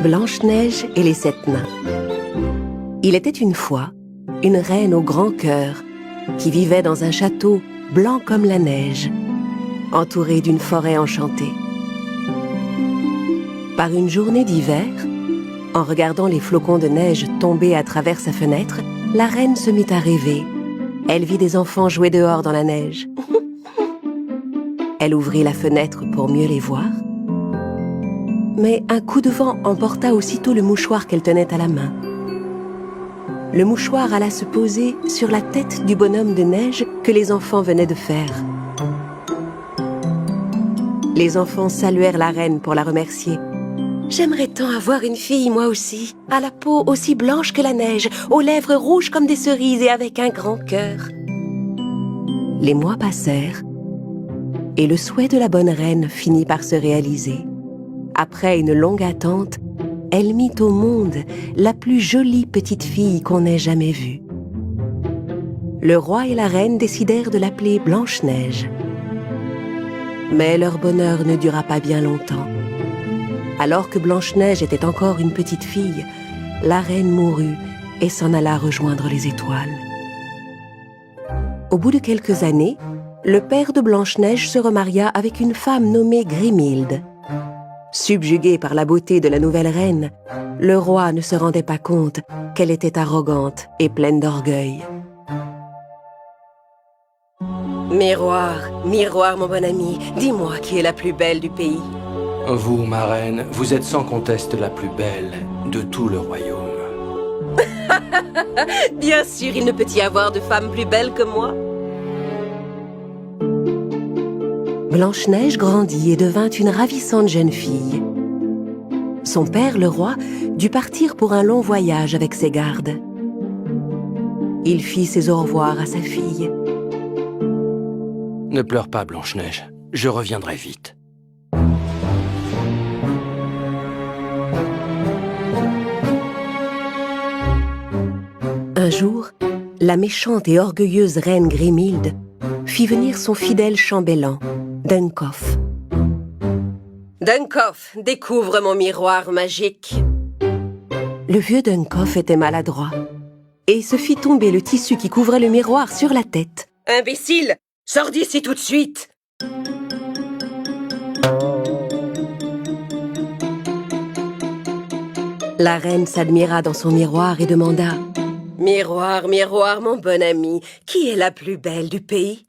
Blanche-Neige et les 7 nains. Il était une fois une reine au grand cœur qui vivait dans un château blanc comme la neige, entouré d'une forêt enchantée. Par une journée d'hiver, en regardant les flocons de neige tomber à travers sa fenêtre, la reine se mit à rêver. Elle vit des enfants jouer dehors dans la neige. Elle ouvrit la fenêtre pour mieux les voir. Mais un coup de vent emporta aussitôt le mouchoir qu'elle tenait à la main. Le mouchoir alla se poser sur la tête du bonhomme de neige que les enfants venaient de faire. Les enfants saluèrent la reine pour la remercier. « J'aimerais tant avoir une fille, moi aussi, à la peau aussi blanche que la neige, aux lèvres rouges comme des cerises et avec un grand cœur. » Les mois passèrent, et le souhait de la bonne reine finit par se réaliser. Après une longue attente, elle mit au monde la plus jolie petite fille qu'on ait jamais vue. Le roi et la reine décidèrent de l'appeler Blanche-Neige. Mais leur bonheur ne dura pas bien longtemps. Alors que Blanche-Neige était encore une petite fille, la reine mourut et s'en alla rejoindre les étoiles. Au bout de quelques années, le père de Blanche-Neige se remaria avec une femme nommée Grimhilde. Subjugué par la beauté de la nouvelle reine, le roi ne se rendait pas compte qu'elle était arrogante et pleine d'orgueil. « Miroir, miroir mon bon ami, dis-moi qui est la plus belle du pays. » Vous, ma reine, vous êtes sans conteste la plus belle de tout le royaume. Bien sûr, il ne peut y avoir de femme plus belle que moi. Blanche-Neige grandit et devint une ravissante jeune fille. Son père, le roi, dut partir pour un long voyage avec ses gardes. Il fit ses au revoir à sa fille. Ne pleure pas, Blanche-Neige. Je reviendrai vite. Un jour, la méchante et orgueilleuse reine Grimhilde fit venir son fidèle chambellan, Duncoff. « Duncoff, découvre mon miroir magique !» Le vieux Duncoff était maladroit et se fit tomber le tissu qui couvrait le miroir sur la tête. « Imbécile, sors d'ici tout de suite !» La reine s'admira dans son miroir et demanda « Miroir, miroir, mon bon ami, qui est la plus belle du pays ?»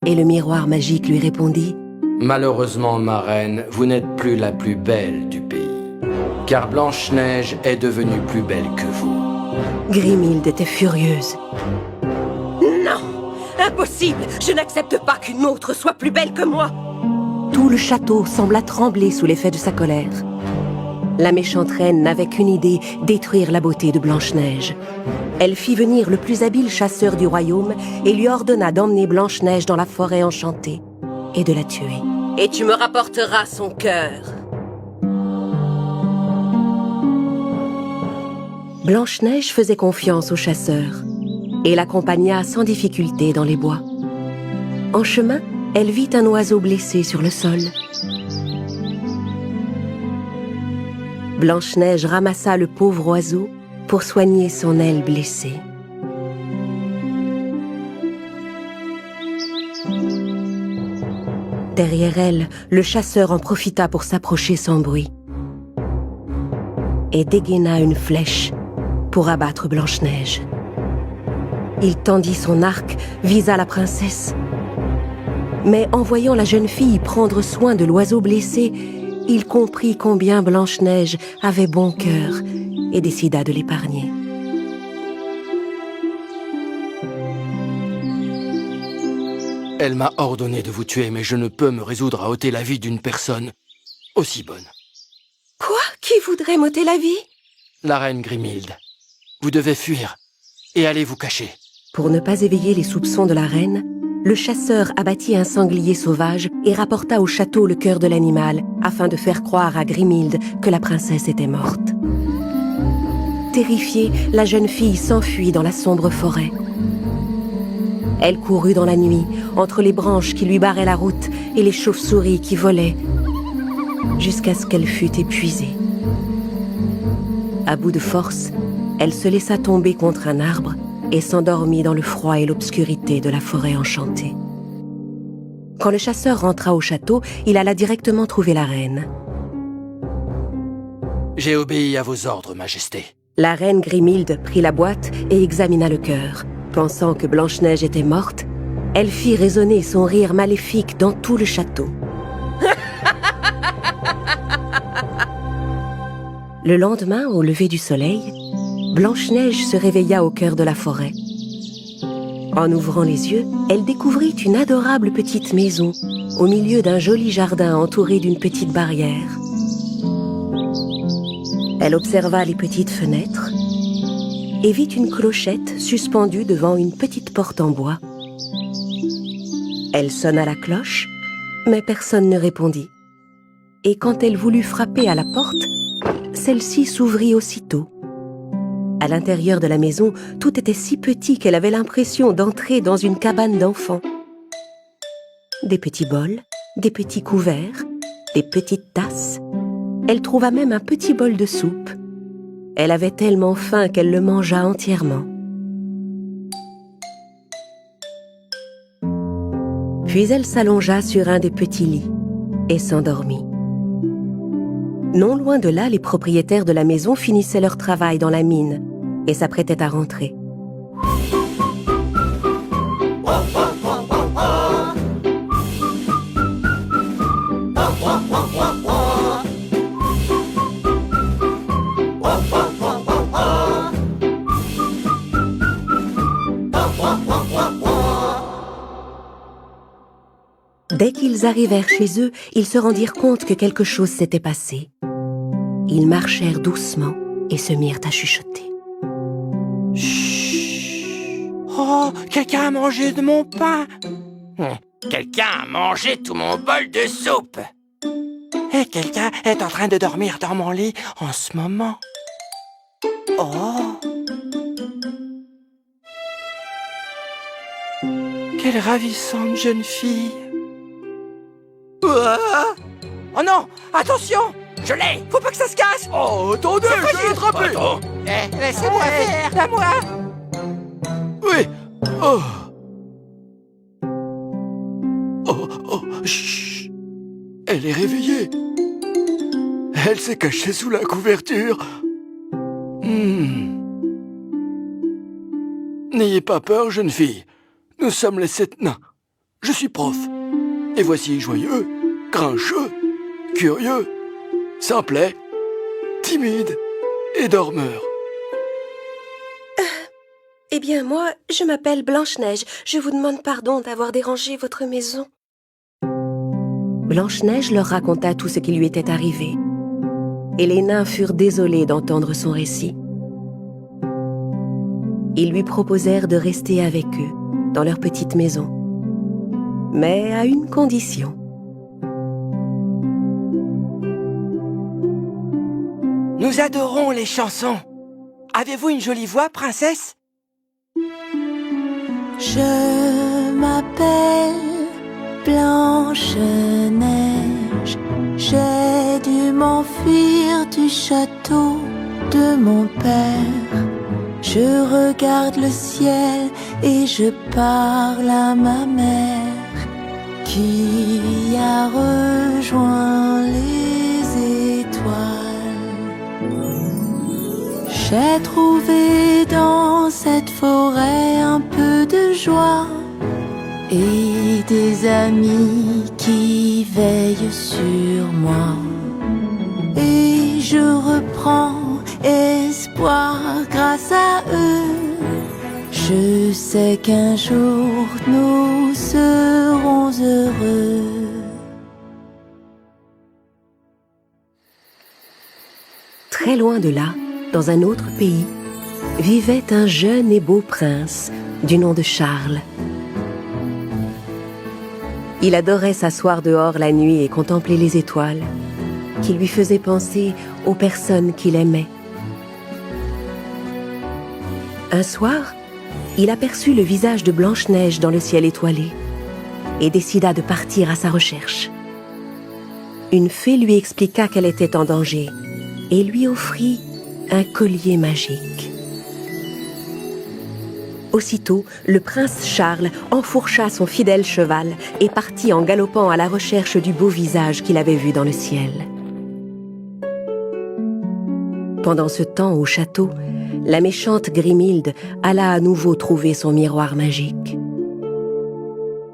Et le miroir magique lui répondit « Malheureusement, ma reine, vous n'êtes plus la plus belle du pays, car Blanche-Neige est devenue plus belle que vous. » Grimhilde était furieuse. « Non, impossible, je n'accepte pas qu'une autre soit plus belle que moi !» Tout le château sembla trembler sous l'effet de sa colère. La méchante reine n'avait qu'une idée, détruire la beauté de Blanche-Neige. Elle fit venir le plus habile chasseur du royaume et lui ordonna d'emmener Blanche-Neige dans la forêt enchantée et de la tuer. « Et tu me rapporteras son cœur. » Blanche-Neige faisait confiance au chasseur et l'accompagna sans difficulté dans les bois. En chemin, elle vit un oiseau blessé sur le sol. Blanche-Neige ramassa le pauvre oiseau pour soigner son aile blessée. Derrière elle, le chasseur en profita pour s'approcher sans bruit et dégaina une flèche pour abattre Blanche-Neige. Il tendit son arc, visa la princesse. Mais en voyant la jeune fille prendre soin de l'oiseau blessé, il comprit combien Blanche-Neige avait bon cœur et décida de l'épargner. Elle m'a ordonné de vous tuer, mais je ne peux me résoudre à ôter la vie d'une personne aussi bonne. Quoi? Qui voudrait m'ôter la vie? La reine Grimhilde. Vous devez fuir et aller vous cacher. Pour ne pas éveiller les soupçons de la reine, le chasseur abattit un sanglier sauvage et rapporta au château le cœur de l'animal, afin de faire croire à Grimhilde que la princesse était morte. Terrifiée, la jeune fille s'enfuit dans la sombre forêt. Elle courut dans la nuit, entre les branches qui lui barraient la route et les chauves-souris qui volaient, jusqu'à ce qu'elle fût épuisée. À bout de force, elle se laissa tomber contre un arbre et s'endormit dans le froid et l'obscurité de la forêt enchantée. Quand le chasseur rentra au château, il alla directement trouver la reine. « J'ai obéi à vos ordres, Majesté. » La reine Grimhilde prit la boîte et examina le cœur. Pensant que Blanche-Neige était morte, elle fit résonner son rire maléfique dans tout le château. Le lendemain, au lever du soleil, Blanche-Neige se réveilla au cœur de la forêt. En ouvrant les yeux, elle découvrit une adorable petite maison, au milieu d'un joli jardin entouré d'une petite barrière. Elle observa les petites fenêtres et vit une clochette suspendue devant une petite porte en bois. Elle sonna la cloche, mais personne ne répondit. Et quand elle voulut frapper à la porte, celle-ci s'ouvrit aussitôt. À l'intérieur de la maison, tout était si petit qu'elle avait l'impression d'entrer dans une cabane d'enfants. Des petits bols, des petits couverts, des petites tasses. Elle trouva même un petit bol de soupe. Elle avait tellement faim qu'elle le mangea entièrement. Puis elle s'allongea sur un des petits lits et s'endormit. Non loin de là, les propriétaires de la maison finissaient leur travail dans la mine et s'apprêtaient à rentrer. Dès qu'ils arrivèrent chez eux, ils se rendirent compte que quelque chose s'était passé. Ils marchèrent doucement et se mirent à chuchoter. Chut! Oh, quelqu'un a mangé de mon pain! Quelqu'un a mangé tout mon bol de soupe! Et quelqu'un est en train de dormir dans mon lit en ce moment. Oh! Quelle ravissante jeune fille! Oh non! Attention! Je l'ai! Faut pas que ça se casse! Oh, attendez, je vais l'attraper! Laissez-moi faire! À moi! Oui! Oh! Oh, oh, chut! Elle est réveillée! Elle s'est cachée sous la couverture! N'ayez pas peur, jeune fille. Nous sommes les 7 nains. Je suis prof. Et voici joyeux, grincheux, curieux, simplet, timide et dormeur. Eh bien, moi, je m'appelle Blanche-Neige. Je vous demande pardon d'avoir dérangé votre maison. Blanche-Neige leur raconta tout ce qui lui était arrivé. Et les nains furent désolés d'entendre son récit. Ils lui proposèrent de rester avec eux, dans leur petite maison. Mais à une condition. Nous adorons les chansons. Avez-vous une jolie voix, princesse? Je m'appelle Blanche-Neige. J'ai dû m'enfuir du château de mon père. Je regarde le ciel et je parle à ma mère qui a rejoint les étoiles. J'ai trouvé dans cette forêt un peu de joie et des amis qui veillent sur moi. Et je reprends espoir grâce à eux. Je sais qu'un jour nous serons heureux. Très loin de là, dans un autre pays, vivait un jeune et beau prince du nom de Charles. Il adorait s'asseoir dehors la nuit et contempler les étoiles, qui lui faisaient penser aux personnes qu'il aimait. Un soir, il aperçut le visage de Blanche-Neige dans le ciel étoilé et décida de partir à sa recherche. Une fée lui expliqua qu'elle était en danger et lui offrit un collier magique. Aussitôt, le prince Charles enfourcha son fidèle cheval et partit en galopant à la recherche du beau visage qu'il avait vu dans le ciel. Pendant ce temps, au château, la méchante Grimhilde alla à nouveau trouver son miroir magique.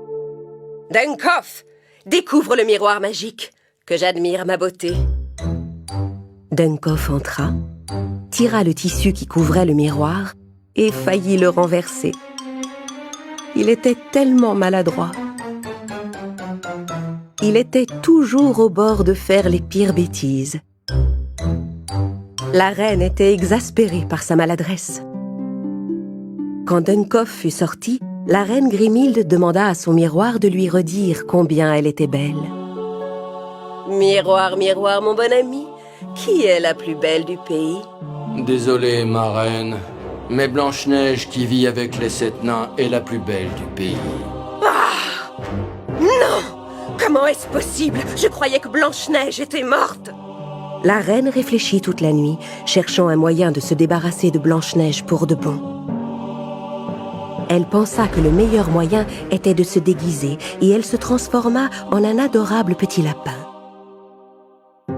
« Dunkoff, découvre le miroir magique, que j'admire ma beauté. » Dunkoff entra, tira le tissu qui couvrait le miroir et faillit le renverser. Il était tellement maladroit. Il était toujours au bord de faire les pires bêtises. La reine était exaspérée par sa maladresse. Quand Dunkoff fut sorti, la reine Grimhilde demanda à son miroir de lui redire combien elle était belle. « Miroir, miroir, mon bon ami, qui est la plus belle du pays ?» « Désolé, ma reine, mais Blanche-Neige qui vit avec les 7 nains est la plus belle du pays. » Ah! Non! Comment est-ce possible? Je croyais que Blanche-Neige était morte. La reine réfléchit toute la nuit, cherchant un moyen de se débarrasser de Blanche-Neige pour de bon. Elle pensa que le meilleur moyen était de se déguiser et elle se transforma en un adorable petit lapin.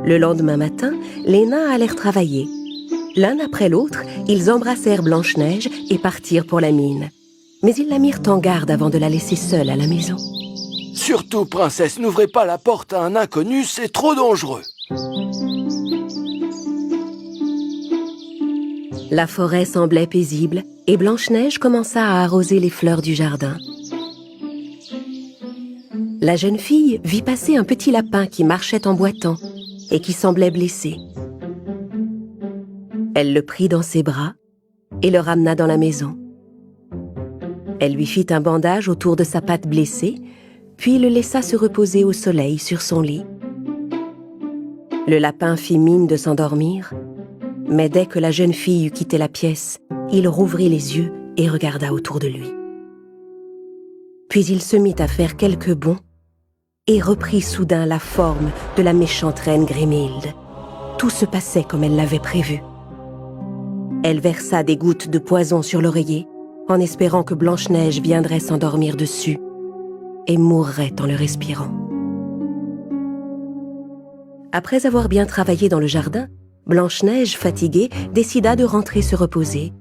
Le lendemain matin, les nains allèrent travailler. L'un après l'autre, ils embrassèrent Blanche-Neige et partirent pour la mine. Mais ils la mirent en garde avant de la laisser seule à la maison. « Surtout, princesse, n'ouvrez pas la porte à un inconnu, c'est trop dangereux !» La forêt semblait paisible et Blanche-Neige commença à arroser les fleurs du jardin. La jeune fille vit passer un petit lapin qui marchait en boitant et qui semblait blessé. Elle le prit dans ses bras et le ramena dans la maison. Elle lui fit un bandage autour de sa patte blessée, puis le laissa se reposer au soleil sur son lit. Le lapin fit mine de s'endormir, mais dès que la jeune fille eut quitté la pièce, il rouvrit les yeux et regarda autour de lui. Puis il se mit à faire quelques bonds et reprit soudain la forme de la méchante reine Grimhilde. Tout se passait comme elle l'avait prévu. Elle versa des gouttes de poison sur l'oreiller, en espérant que Blanche-Neige viendrait s'endormir dessus et mourrait en le respirant. Après avoir bien travaillé dans le jardin, Blanche-Neige, fatiguée, décida de rentrer se reposer.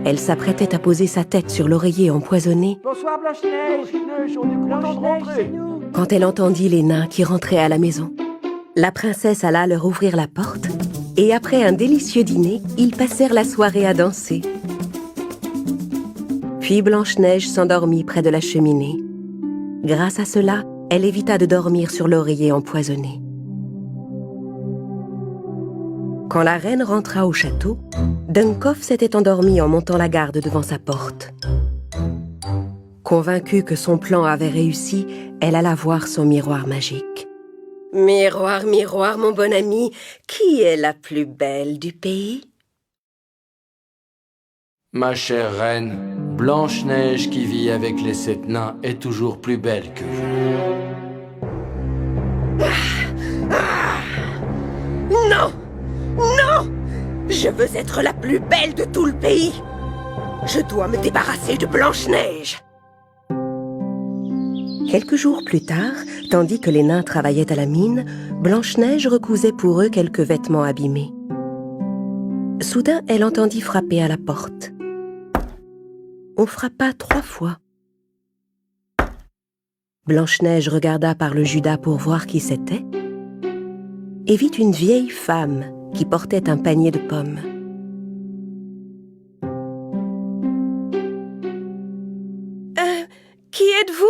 Elle s'apprêtait à poser sa tête sur l'oreiller empoisonné. « Bonsoir Blanche-Neige, on est content de rentrer !» Quand elle entendit les nains qui rentraient à la maison. La princesse alla leur ouvrir la porte et après un délicieux dîner, ils passèrent la soirée à danser. Puis Blanche-Neige s'endormit près de la cheminée. Grâce à cela, elle évita de dormir sur l'oreiller empoisonné. Quand la reine rentra au château, Dunkoff s'était endormi en montant la garde devant sa porte. Convaincue que son plan avait réussi, elle alla voir son miroir magique. « Miroir, miroir, mon bon ami, qui est la plus belle du pays ?» Ma chère reine, Blanche-Neige qui vit avec les 7 nains est toujours plus belle que vous. Non! Non! Je veux être la plus belle de tout le pays! Je dois me débarrasser de Blanche-Neige! Quelques jours plus tard, tandis que les nains travaillaient à la mine, Blanche-Neige recousait pour eux quelques vêtements abîmés. Soudain, elle entendit frapper à la porte. On frappa 3 fois. Blanche-Neige regarda par le judas pour voir qui c'était et vit une vieille femme qui portait un panier de pommes. Qui êtes-vous?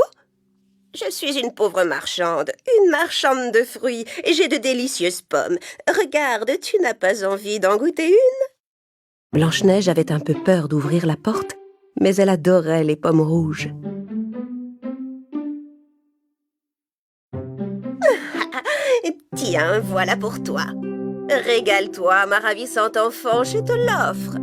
Je suis une pauvre marchande de fruits, et j'ai de délicieuses pommes. Regarde, tu n'as pas envie d'en goûter une? Blanche-Neige avait un peu peur d'ouvrir la porte, mais elle adorait les pommes rouges. Tiens, voilà pour toi. Régale-toi, ma ravissante enfant, je te l'offre.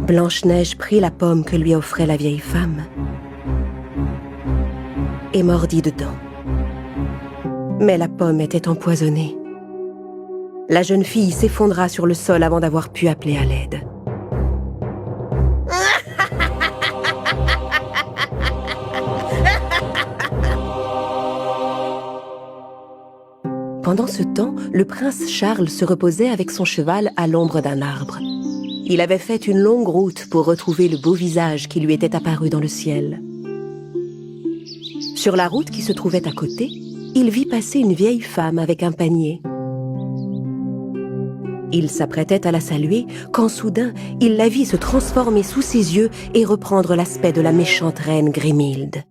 Blanche-Neige prit la pomme que lui offrait la vieille femme et mordit dedans. Mais la pomme était empoisonnée. La jeune fille s'effondra sur le sol avant d'avoir pu appeler à l'aide. Pendant ce temps, le prince Charles se reposait avec son cheval à l'ombre d'un arbre. Il avait fait une longue route pour retrouver le beau visage qui lui était apparu dans le ciel. Sur la route qui se trouvait à côté, il vit passer une vieille femme avec un panier. Il s'apprêtait à la saluer quand soudain, il la vit se transformer sous ses yeux et reprendre l'aspect de la méchante reine Grimhilde.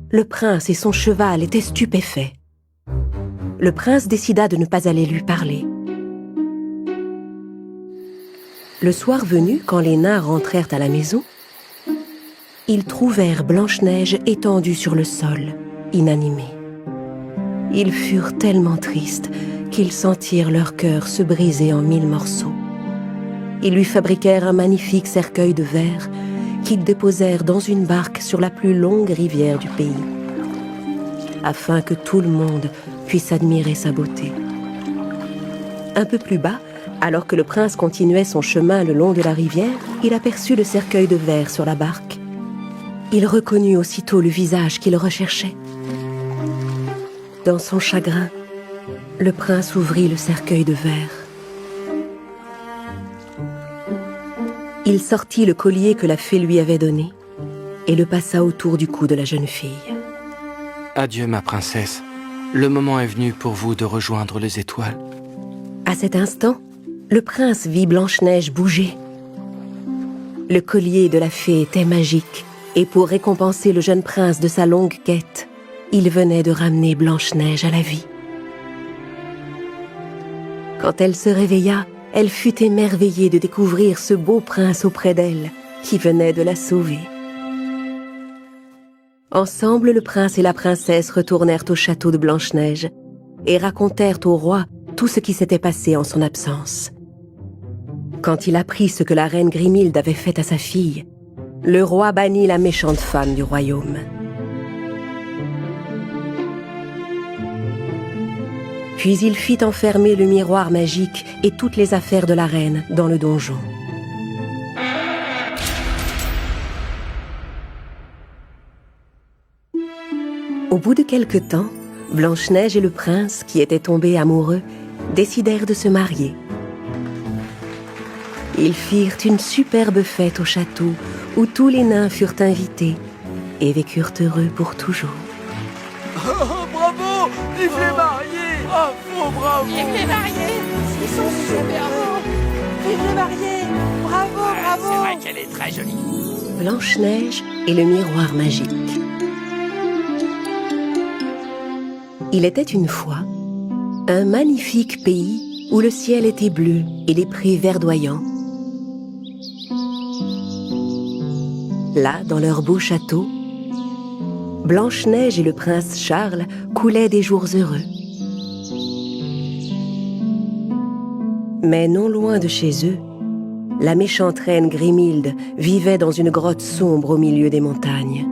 Le prince et son cheval étaient stupéfaits. Le prince décida de ne pas aller lui parler. Le soir venu, quand les nains rentrèrent à la maison, ils trouvèrent Blanche-Neige étendue sur le sol, inanimée. Ils furent tellement tristes qu'ils sentirent leur cœur se briser en 1000 morceaux. Ils lui fabriquèrent un magnifique cercueil de verre qu'ils déposèrent dans une barque sur la plus longue rivière du pays, afin que tout le monde puisse admirer sa beauté. Un peu plus bas, alors que le prince continuait son chemin le long de la rivière, il aperçut le cercueil de verre sur la barque. Il reconnut aussitôt le visage qu'il recherchait. Dans son chagrin, le prince ouvrit le cercueil de verre. Il sortit le collier que la fée lui avait donné et le passa autour du cou de la jeune fille. Adieu, ma princesse. Le moment est venu pour vous de rejoindre les étoiles. À cet instant, le prince vit Blanche-Neige bouger. Le collier de la fée était magique, et pour récompenser le jeune prince de sa longue quête, il venait de ramener Blanche-Neige à la vie. Quand elle se réveilla, elle fut émerveillée de découvrir ce beau prince auprès d'elle, qui venait de la sauver. Ensemble, le prince et la princesse retournèrent au château de Blanche-Neige et racontèrent au roi tout ce qui s'était passé en son absence. Quand il apprit ce que la reine Grimhilde avait fait à sa fille, le roi bannit la méchante femme du royaume. Puis il fit enfermer le miroir magique et toutes les affaires de la reine dans le donjon. Au bout de quelque temps, Blanche-Neige et le prince, qui étaient tombés amoureux, décidèrent de se marier. Ils firent une superbe fête au château où tous les nains furent invités et vécurent heureux pour toujours. Oh, bravo! Vive les mariés! Bravo, bravo! Vive les mariés! Ils sont super beaux! Vive les mariés! Bravo, bravo! C'est vrai qu'elle est très jolie. Blanche-Neige et le miroir magique. Il était une fois un magnifique pays où le ciel était bleu et les prés verdoyants. Là, dans leur beau château, Blanche-Neige et le prince Charles coulaient des jours heureux. Mais non loin de chez eux, la méchante reine Grimhilde vivait dans une grotte sombre au milieu des montagnes.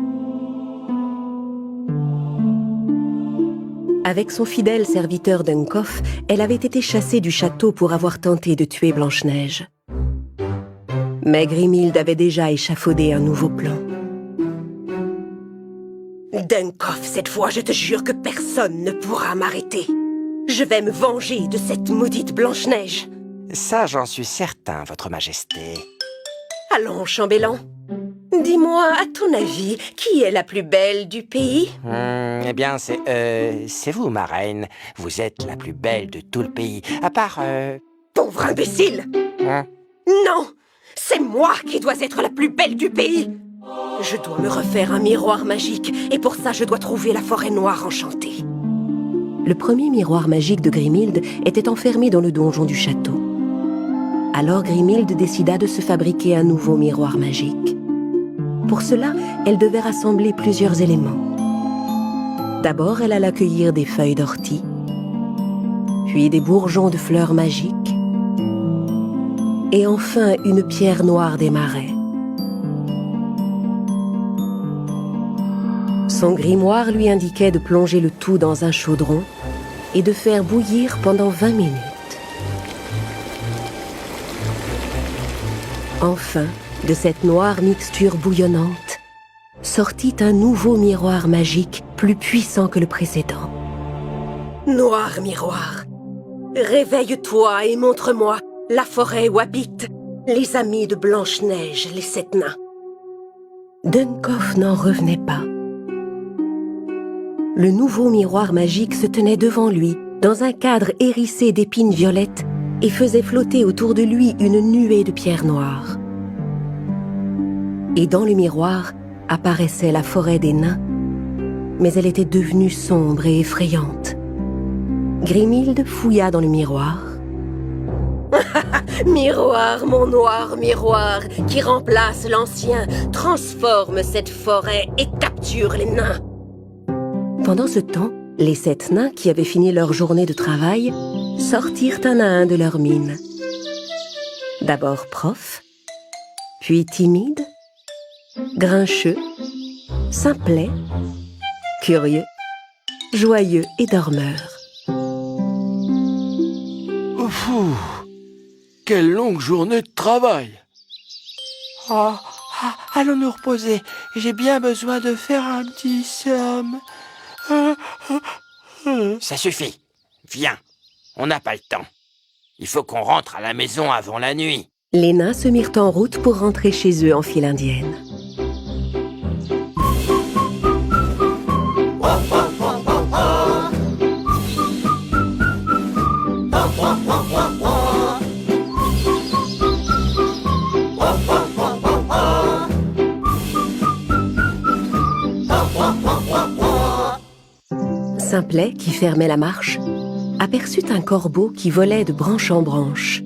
Avec son fidèle serviteur Dunkoff, elle avait été chassée du château pour avoir tenté de tuer Blanche-Neige. Mais Grimhilde avait déjà échafaudé un nouveau plan. Dunkoff, cette fois, je te jure que personne ne pourra m'arrêter. Je vais me venger de cette maudite Blanche-Neige. Ça, j'en suis certain, votre majesté. Allons, chambellan. Dis-moi, à ton avis, qui est la plus belle du pays? Eh bien, c'est vous, ma reine. Vous êtes la plus belle de tout le pays. À part, Pauvre imbécile! Non! C'est moi qui dois être la plus belle du pays! Je dois me refaire un miroir magique, et pour ça, je dois trouver la forêt noire enchantée. Le premier miroir magique de Grimhilde était enfermé dans le donjon du château. Alors Grimhilde décida de se fabriquer un nouveau miroir magique. Pour cela, elle devait rassembler plusieurs éléments. D'abord, elle alla cueillir des feuilles d'ortie, puis des bourgeons de fleurs magiques, et enfin une pierre noire des marais. Son grimoire lui indiquait de plonger le tout dans un chaudron et de faire bouillir pendant 20 minutes. Enfin, de cette noire mixture bouillonnante, sortit un nouveau miroir magique plus puissant que le précédent. Noir miroir, réveille-toi et montre-moi la forêt où habitent les amis de Blanche-Neige, les 7 nains. Dunkoff n'en revenait pas. Le nouveau miroir magique se tenait devant lui, dans un cadre hérissé d'épines violettes, et faisait flotter autour de lui une nuée de pierres noires. Et dans le miroir apparaissait la forêt des nains, mais elle était devenue sombre et effrayante. Grimhilde fouilla dans le miroir. « Miroir, mon noir miroir, qui remplace l'ancien, transforme cette forêt et capture les nains !» Pendant ce temps, les 7 nains qui avaient fini leur journée de travail sortirent un à un de leur mine. D'abord Prof, puis Timide, Grincheux, Simplet, Curieux, Joyeux et Dormeur. Oufou, quelle longue journée de travail! Allons nous reposer. J'ai bien besoin de faire un petit somme. Ça suffit. Viens. On n'a pas le temps. Il faut qu'on rentre à la maison avant la nuit. Les nains se mirent en route pour rentrer chez eux en file indienne. Simplet, qui fermait la marche, aperçut un corbeau qui volait de branche en branche.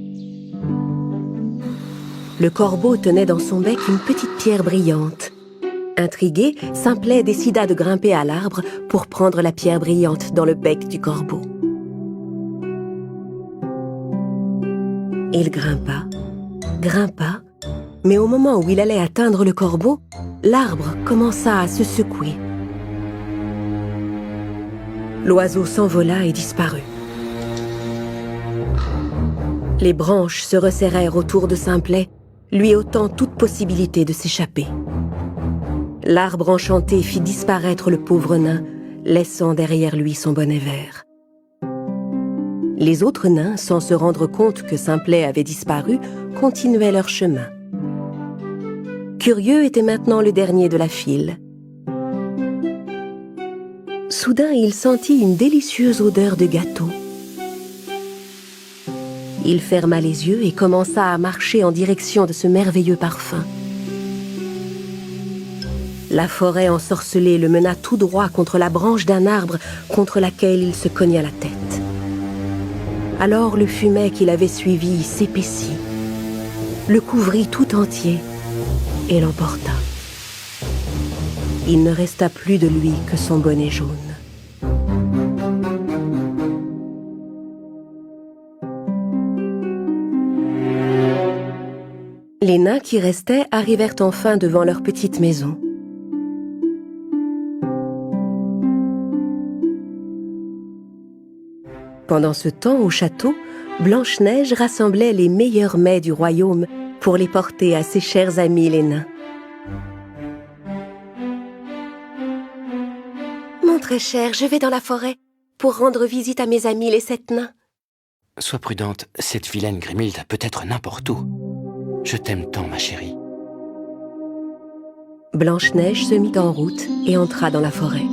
Le corbeau tenait dans son bec une petite pierre brillante. Intrigué, Simplet décida de grimper à l'arbre pour prendre la pierre brillante dans le bec du corbeau. Il grimpa, mais au moment où il allait atteindre le corbeau, l'arbre commença à se secouer. L'oiseau s'envola et disparut. Les branches se resserrèrent autour de Simplet, lui ôtant toute possibilité de s'échapper. L'arbre enchanté fit disparaître le pauvre nain, laissant derrière lui son bonnet vert. Les autres nains, sans se rendre compte que Simplet avait disparu, continuaient leur chemin. Curieux était maintenant le dernier de la file. Soudain, il sentit une délicieuse odeur de gâteau. Il ferma les yeux et commença à marcher en direction de ce merveilleux parfum. La forêt ensorcelée le mena tout droit contre la branche d'un arbre contre laquelle il se cogna la tête. Alors le fumet qu'il avait suivi s'épaissit, le couvrit tout entier et l'emporta. Il ne resta plus de lui que son bonnet jaune. Les nains qui restaient arrivèrent enfin devant leur petite maison. Pendant ce temps, au château, Blanche-Neige rassemblait les meilleurs mets du royaume pour les porter à ses chers amis les nains. Mon très cher, je vais dans la forêt pour rendre visite à mes amis les 7 nains. Sois prudente, cette vilaine Grimhilde peut être n'importe où. Je t'aime tant, ma chérie. Blanche-Neige se mit en route et entra dans la forêt.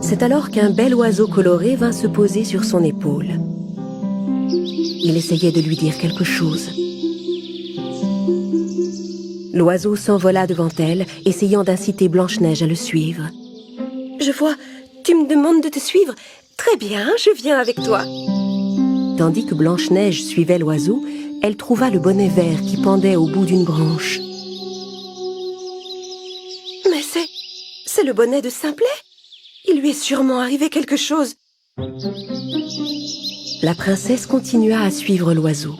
C'est alors qu'un bel oiseau coloré vint se poser sur son épaule. Il essayait de lui dire quelque chose. L'oiseau s'envola devant elle, essayant d'inciter Blanche-Neige à le suivre. « Je vois, tu me demandes de te suivre. Très bien, je viens avec toi. » Tandis que Blanche-Neige suivait l'oiseau, elle trouva le bonnet vert qui pendait au bout d'une branche. « Mais c'est le bonnet de Simplet. Il lui est sûrement arrivé quelque chose. » La princesse continua à suivre l'oiseau.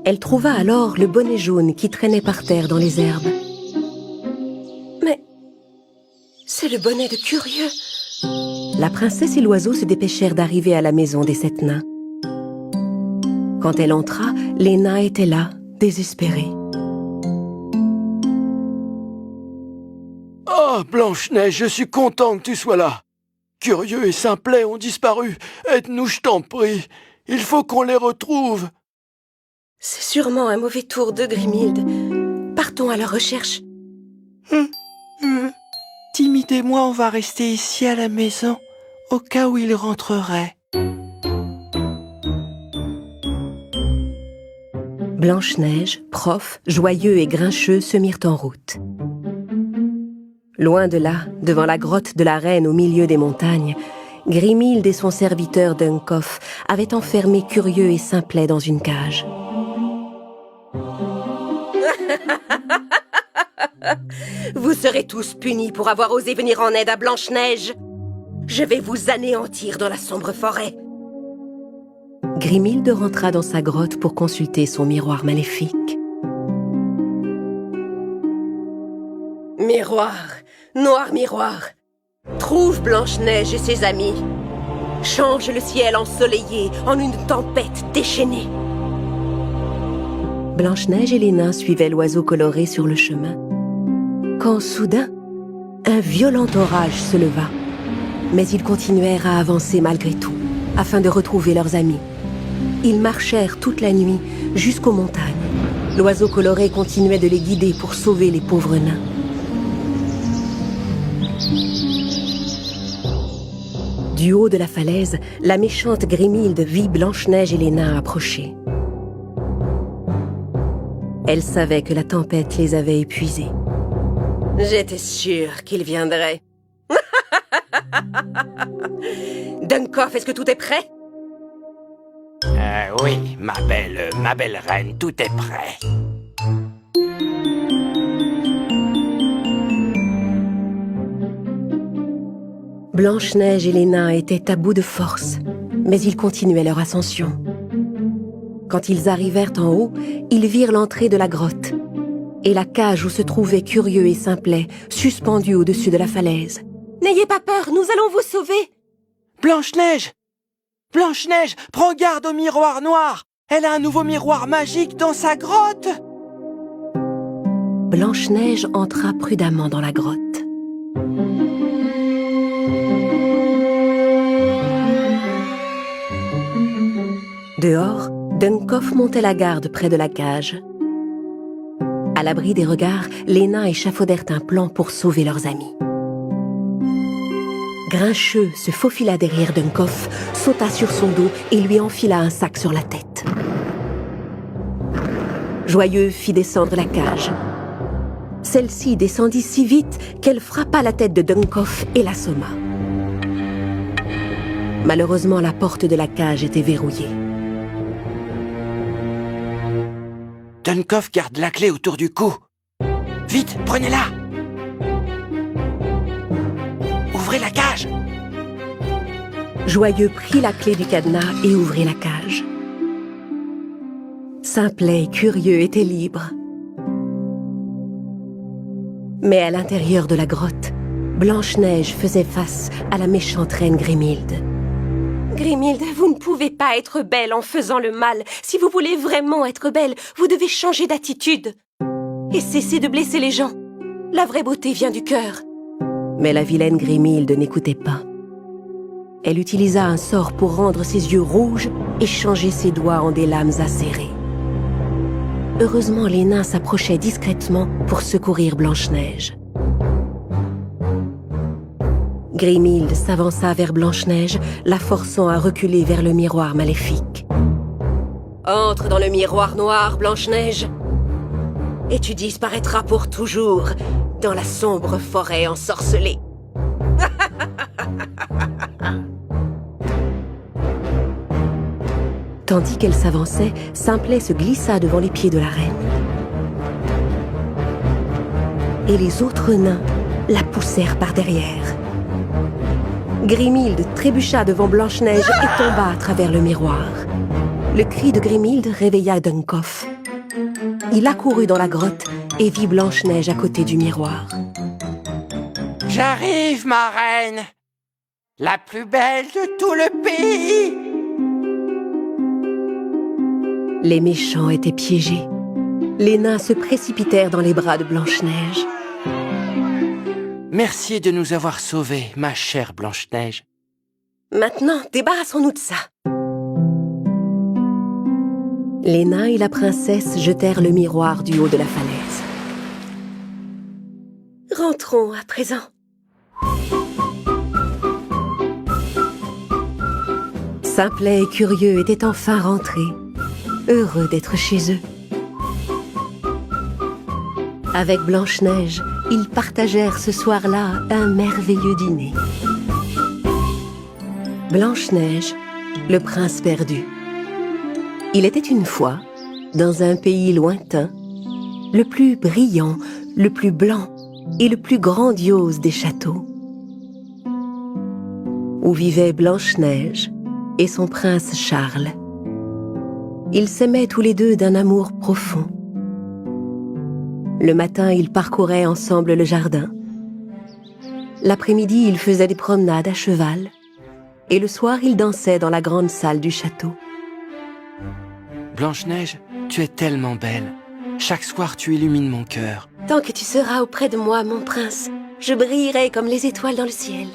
Elle trouva alors le bonnet jaune qui traînait par terre dans les herbes. « Mais c'est le bonnet de Curieux. La princesse et l'oiseau se dépêchèrent d'arriver à la maison des 7 nains. Quand elle entra, les nains étaient là, désespérés. Ah, Blanche-Neige, je suis content que tu sois là. Curieux et Simplet ont disparu. Aide-nous, je t'en prie. Il faut qu'on les retrouve. C'est sûrement un mauvais tour de Grimhilde. Partons à leur recherche. Timide et moi, on va rester ici à la maison, au cas où ils rentreraient. Blanche-Neige, Prof, Joyeux et Grincheux se mirent en route. Loin de là, devant la grotte de la reine au milieu des montagnes, Grimhilde et son serviteur Dunkoff avaient enfermé Curieux et Simplet dans une cage. Vous serez tous punis pour avoir osé venir en aide à Blanche-Neige. Je vais vous anéantir dans la sombre forêt. Grimhilde rentra dans sa grotte pour consulter son miroir maléfique. Miroir, noir miroir, trouve Blanche-Neige et ses amis. Change le ciel ensoleillé en une tempête déchaînée. Blanche-Neige et les nains suivaient l'oiseau coloré sur le chemin. Quand soudain, un violent orage se leva. Mais ils continuèrent à avancer malgré tout, afin de retrouver leurs amis. Ils marchèrent toute la nuit jusqu'aux montagnes. L'oiseau coloré continuait de les guider pour sauver les pauvres nains. Du haut de la falaise, la méchante Grimhilde vit Blanche-Neige et les nains approcher. Elle savait que la tempête les avait épuisés. J'étais sûre qu'il viendrait. Dunkoff, est-ce que tout est prêt? Oui, ma belle reine, tout est prêt. Blanche-Neige et les nains étaient à bout de force, mais ils continuaient leur ascension. Quand ils arrivèrent en haut, ils virent l'entrée de la grotte et la cage où se trouvaient Curieux et Simplet, suspendus au-dessus de la falaise. « N'ayez pas peur, nous allons vous sauver !» Blanche-Neige! Blanche-Neige, prends garde au miroir noir! Elle a un nouveau miroir magique dans sa grotte! Blanche-Neige entra prudemment dans la grotte. Dehors, Dunkoff montait la garde près de la cage. À l'abri des regards, les nains échafaudèrent un plan pour sauver leurs amis. Grincheux se faufila derrière Dunkoff, sauta sur son dos et lui enfila un sac sur la tête. Joyeux fit descendre la cage. Celle-ci descendit si vite qu'elle frappa la tête de Dunkoff et l'assomma. Malheureusement, la porte de la cage était verrouillée. Dunkoff garde la clé autour du cou. Vite, prenez-la! Ouvrez la cage! Joyeux prit la clé du cadenas et ouvrit la cage. Simplet et Curieux étaient libres. Mais à l'intérieur de la grotte, Blanche-Neige faisait face à la méchante reine Grimhilde. Grimhilde, vous ne pouvez pas être belle en faisant le mal. Si vous voulez vraiment être belle, vous devez changer d'attitude. Et cesser de blesser les gens. La vraie beauté vient du cœur. Mais la vilaine Grimhilde n'écoutait pas. Elle utilisa un sort pour rendre ses yeux rouges et changer ses doigts en des lames acérées. Heureusement, les nains s'approchaient discrètement pour secourir Blanche-Neige. Grimhilde s'avança vers Blanche-Neige, la forçant à reculer vers le miroir maléfique. « Entre dans le miroir noir, Blanche-Neige, et tu disparaîtras pour toujours dans la sombre forêt ensorcelée. » Tandis qu'elle s'avançait, Simplet se glissa devant les pieds de la reine. Et les autres nains la poussèrent par derrière. Grimhilde trébucha devant Blanche-Neige et tomba à travers le miroir. Le cri de Grimhilde réveilla Dunkoff. Il accourut dans la grotte et vit Blanche-Neige à côté du miroir. J'arrive, ma reine! La plus belle de tout le pays. Les méchants étaient piégés. Les nains se précipitèrent dans les bras de Blanche-Neige. Merci de nous avoir sauvés, ma chère Blanche-Neige. Maintenant, débarrassons-nous de ça. Les nains et la princesse jetèrent le miroir du haut de la falaise. Rentrons à présent. Simplet et Curieux étaient enfin rentrés, heureux d'être chez eux. Avec Blanche-Neige, ils partagèrent ce soir-là un merveilleux dîner. Blanche-Neige, le prince perdu. Il était une fois, dans un pays lointain, le plus brillant, le plus blanc et le plus grandiose des châteaux, où vivaient Blanche-Neige et son prince Charles. Ils s'aimaient tous les deux d'un amour profond. Le matin, ils parcouraient ensemble le jardin. L'après-midi, ils faisaient des promenades à cheval. Et le soir, ils dansaient dans la grande salle du château. Blanche-Neige, tu es tellement belle. Chaque soir, tu illumines mon cœur. Tant que tu seras auprès de moi, mon prince, je brillerai comme les étoiles dans le ciel.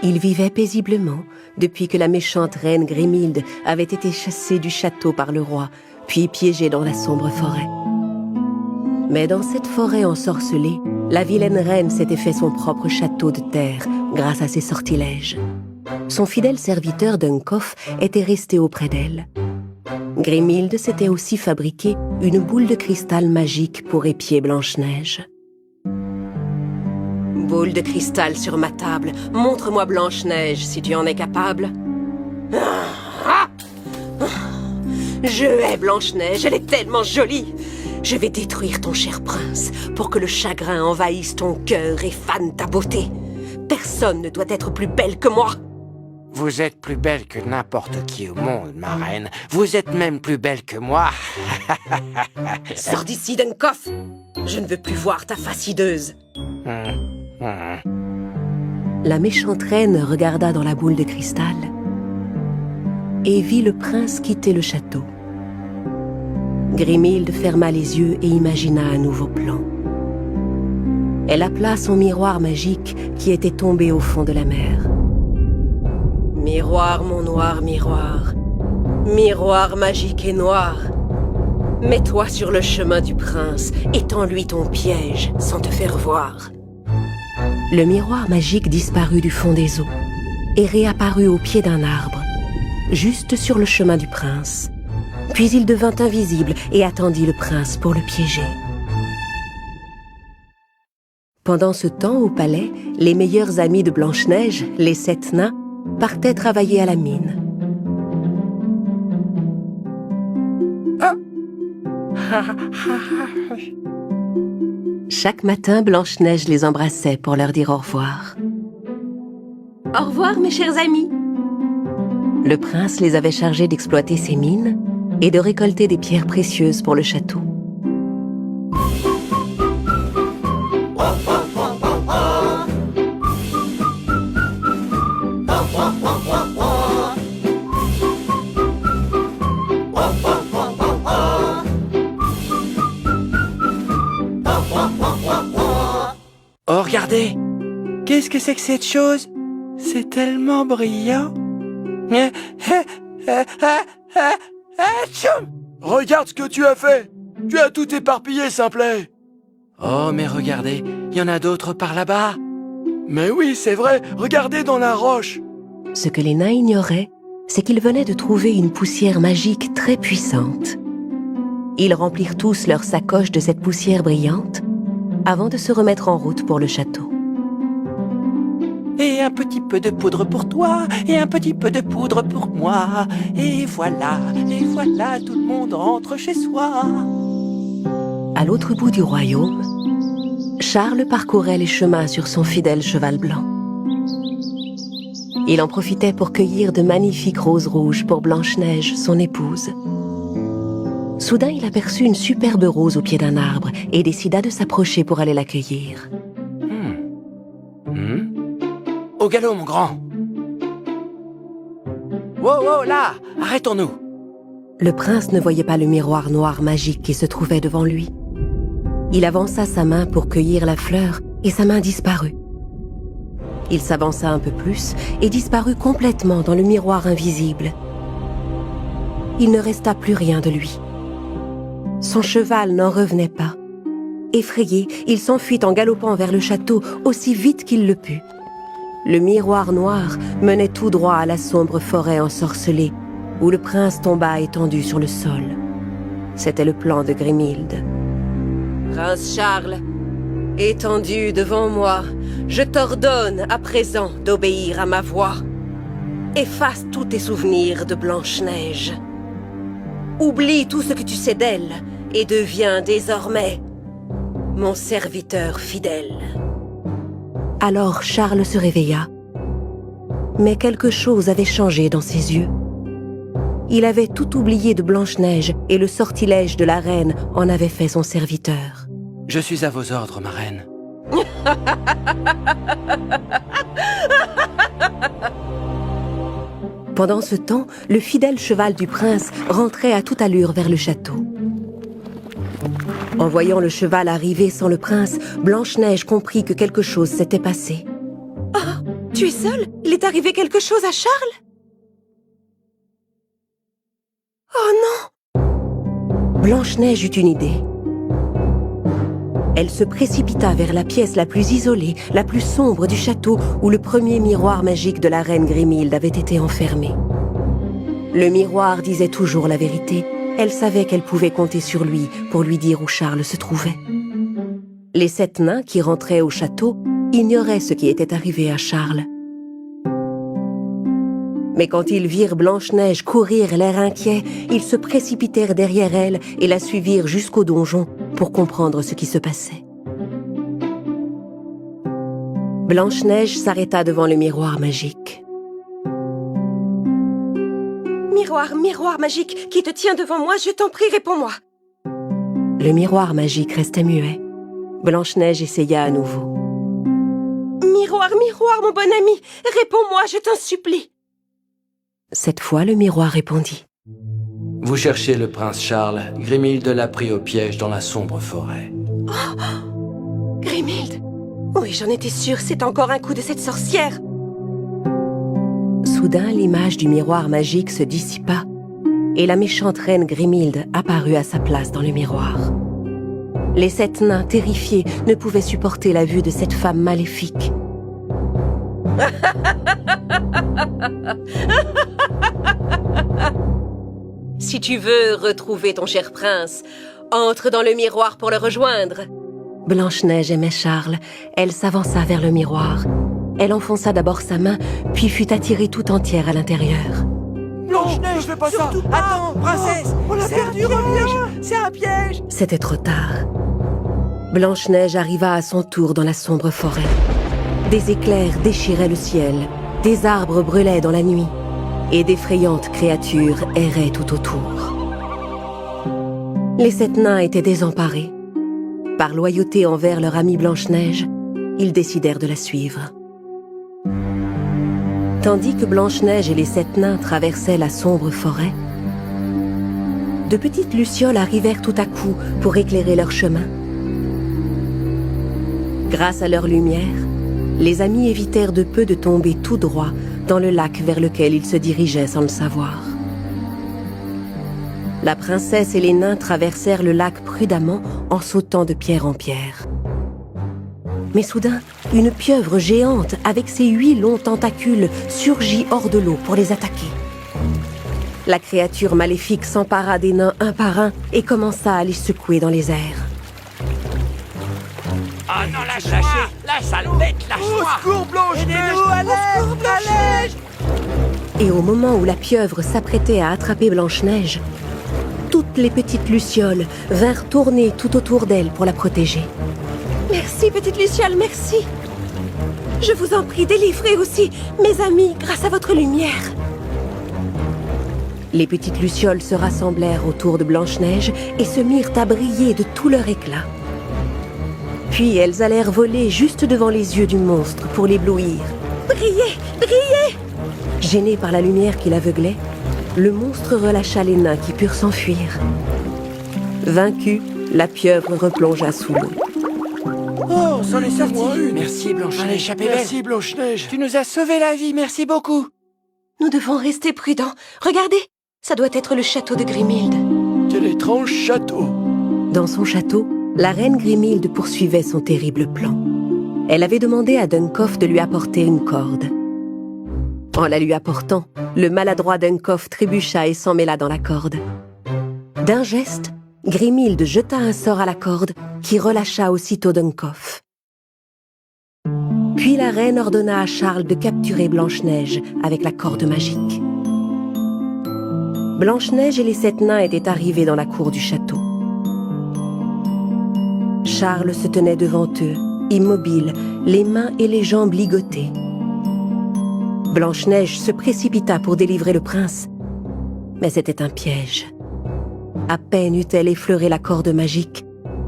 Ils vivaient paisiblement depuis que la méchante reine Grimhilde avait été chassée du château par le roi, puis piégée dans la sombre forêt. Mais dans cette forêt ensorcelée, la vilaine reine s'était fait son propre château de terre grâce à ses sortilèges. Son fidèle serviteur Duncoff était resté auprès d'elle. Grimhilde s'était aussi fabriqué une boule de cristal magique pour épier Blanche-Neige. Boule de cristal sur ma table, montre-moi Blanche-Neige si tu en es capable. Je hais Blanche-Neige, elle est tellement jolie. Je vais détruire ton cher prince pour que le chagrin envahisse ton cœur et fane ta beauté. Personne ne doit être plus belle que moi. Vous êtes plus belle que n'importe qui au monde, ma reine. Vous êtes même plus belle que moi. Sors d'ici, Duncoff. Je ne veux plus voir ta face hideuse. La méchante reine regarda dans la boule de cristal et vit le prince quitter le château. Grimhilde ferma les yeux et imagina un nouveau plan. Elle appela son miroir magique qui était tombé au fond de la mer. Miroir, mon noir miroir, miroir magique et noir, mets-toi sur le chemin du prince et tends-lui ton piège sans te faire voir. Le miroir magique disparut du fond des eaux et réapparut au pied d'un arbre, juste sur le chemin du prince. Puis il devint invisible et attendit le prince pour le piéger. Pendant ce temps, au palais, les meilleurs amis de Blanche-Neige, les 7 nains, partaient travailler à la mine. Chaque matin, Blanche-Neige les embrassait pour leur dire au revoir. Au revoir, mes chers amis. Le prince les avait chargés d'exploiter ses mines et de récolter des pierres précieuses pour le château. Oh, regardez! Qu'est-ce que c'est que cette chose? C'est tellement brillant! Regarde ce que tu as fait! Tu as tout éparpillé, Simplet! Oh, mais regardez, il y en a d'autres par là-bas! Mais oui, c'est vrai, regardez dans la roche! Ce que les nains ignoraient, c'est qu'ils venaient de trouver une poussière magique très puissante. Ils remplirent tous leurs sacoches de cette poussière brillante avant de se remettre en route pour le château. Et un petit peu de poudre pour toi, et un petit peu de poudre pour moi. Et voilà, tout le monde rentre chez soi. À l'autre bout du royaume, Charles parcourait les chemins sur son fidèle cheval blanc. Il en profitait pour cueillir de magnifiques roses rouges pour Blanche-Neige, son épouse. Soudain, il aperçut une superbe rose au pied d'un arbre et décida de s'approcher pour aller la cueillir. Au galop, mon grand! Wow, wow, là! Arrêtons-nous! Le prince ne voyait pas le miroir noir magique qui se trouvait devant lui. Il avança sa main pour cueillir la fleur et sa main disparut. Il s'avança un peu plus et disparut complètement dans le miroir invisible. Il ne resta plus rien de lui. Son cheval n'en revenait pas. Effrayé, il s'enfuit en galopant vers le château aussi vite qu'il le put. Le miroir noir menait tout droit à la sombre forêt ensorcelée, où le prince tomba étendu sur le sol. C'était le plan de Grimhilde. Prince Charles, étendu devant moi, je t'ordonne à présent d'obéir à ma voix. Efface tous tes souvenirs de Blanche-Neige. Oublie tout ce que tu sais d'elle et deviens désormais mon serviteur fidèle. Alors Charles se réveilla. Mais quelque chose avait changé dans ses yeux. Il avait tout oublié de Blanche-Neige et le sortilège de la reine en avait fait son serviteur. Je suis à vos ordres, ma reine. Pendant ce temps, le fidèle cheval du prince rentrait à toute allure vers le château. En voyant le cheval arriver sans le prince, Blanche-Neige comprit que quelque chose s'était passé. « Oh, tu es seule? Il est arrivé quelque chose à Charles ?» « Oh non !» Blanche-Neige eut une idée. Elle se précipita vers la pièce la plus isolée, la plus sombre du château où le premier miroir magique de la reine Grimhilde avait été enfermé. Le miroir disait toujours la vérité. Elle savait qu'elle pouvait compter sur lui pour lui dire où Charles se trouvait. Les 7 nains qui rentraient au château ignoraient ce qui était arrivé à Charles. Mais quand ils virent Blanche-Neige courir l'air inquiet, ils se précipitèrent derrière elle et la suivirent jusqu'au donjon pour comprendre ce qui se passait. Blanche-Neige s'arrêta devant le miroir magique. « Miroir magique, qui te tient devant moi, je t'en prie, réponds-moi !» Le miroir magique restait muet. Blanche-Neige essaya à nouveau. « Miroir, mon bon ami, réponds-moi, je t'en supplie !» Cette fois, le miroir répondit. « Vous cherchez le prince Charles. Grimhilde l'a pris au piège dans la sombre forêt. » Oh, Grimhilde! Oui, j'en étais sûre, c'est encore un coup de cette sorcière. Soudain, l'image du miroir magique se dissipa et la méchante reine Grimhilde apparut à sa place dans le miroir. Les 7 nains, terrifiés, ne pouvaient supporter la vue de cette femme maléfique. Si tu veux retrouver ton cher prince, entre dans le miroir pour le rejoindre. Blanche-Neige aimait Charles. Elle s'avança vers le miroir. Elle enfonça d'abord sa main, puis fut attirée tout entière à l'intérieur. Blanche-Neige, fais pas ça! Attends, princesse! On l'a perdu, reviens! C'est un piège! C'était trop tard. Blanche-Neige arriva à son tour dans la sombre forêt. Des éclairs déchiraient le ciel, des arbres brûlaient dans la nuit, et d'effrayantes créatures erraient tout autour. Les 7 nains étaient désemparés. Par loyauté envers leur amie Blanche-Neige, ils décidèrent de la suivre. Tandis que Blanche-Neige et les 7 nains traversaient la sombre forêt, de petites lucioles arrivèrent tout à coup pour éclairer leur chemin. Grâce à leur lumière, les amis évitèrent de peu de tomber tout droit dans le lac vers lequel ils se dirigeaient sans le savoir. La princesse et les nains traversèrent le lac prudemment en sautant de pierre en pierre. Mais soudain, une pieuvre géante avec ses 8 longs tentacules surgit hors de l'eau pour les attaquer. La créature maléfique s'empara des nains un par un et commença à les secouer dans les airs. Ah non, lâche-moi! La sale bête, lâche-moi! Au secours, Blanche-Neige! Au secours, Blanche-Neige! Et au moment où la pieuvre s'apprêtait à attraper Blanche-Neige, toutes les petites lucioles vinrent tourner tout autour d'elle pour la protéger. Merci, petite luciole, merci. Je vous en prie, délivrez aussi mes amis grâce à votre lumière. Les petites lucioles se rassemblèrent autour de Blanche-Neige et se mirent à briller de tout leur éclat. Puis elles allèrent voler juste devant les yeux du monstre pour l'éblouir. Brillez, brillez! Gêné par la lumière qui l'aveuglait, le monstre relâcha les nains qui purent s'enfuir. Vaincue, la pieuvre replongea sous l'eau. Oh, on s'en est sorti. Moi, une. Merci, Blanche-Neige. Échappé Merci, Blanche-Neige. Tu nous as sauvé la vie, merci beaucoup. Nous devons rester prudents. Regardez, ça doit être le château de Grimhilde. Quel étrange château. Dans son château, la reine Grimhilde poursuivait son terrible plan. Elle avait demandé à Duncoff de lui apporter une corde. En la lui apportant, le maladroit Duncoff trébucha et s'emmêla dans la corde. D'un geste, Grimhilde jeta un sort à la corde qui relâcha aussitôt Duncoff. Puis la reine ordonna à Charles de capturer Blanche-Neige avec la corde magique. Blanche-Neige et les 7 nains étaient arrivés dans la cour du château. Charles se tenait devant eux, immobile, les mains et les jambes ligotées. Blanche-Neige se précipita pour délivrer le prince, mais c'était un piège. À peine eut-elle effleuré la corde magique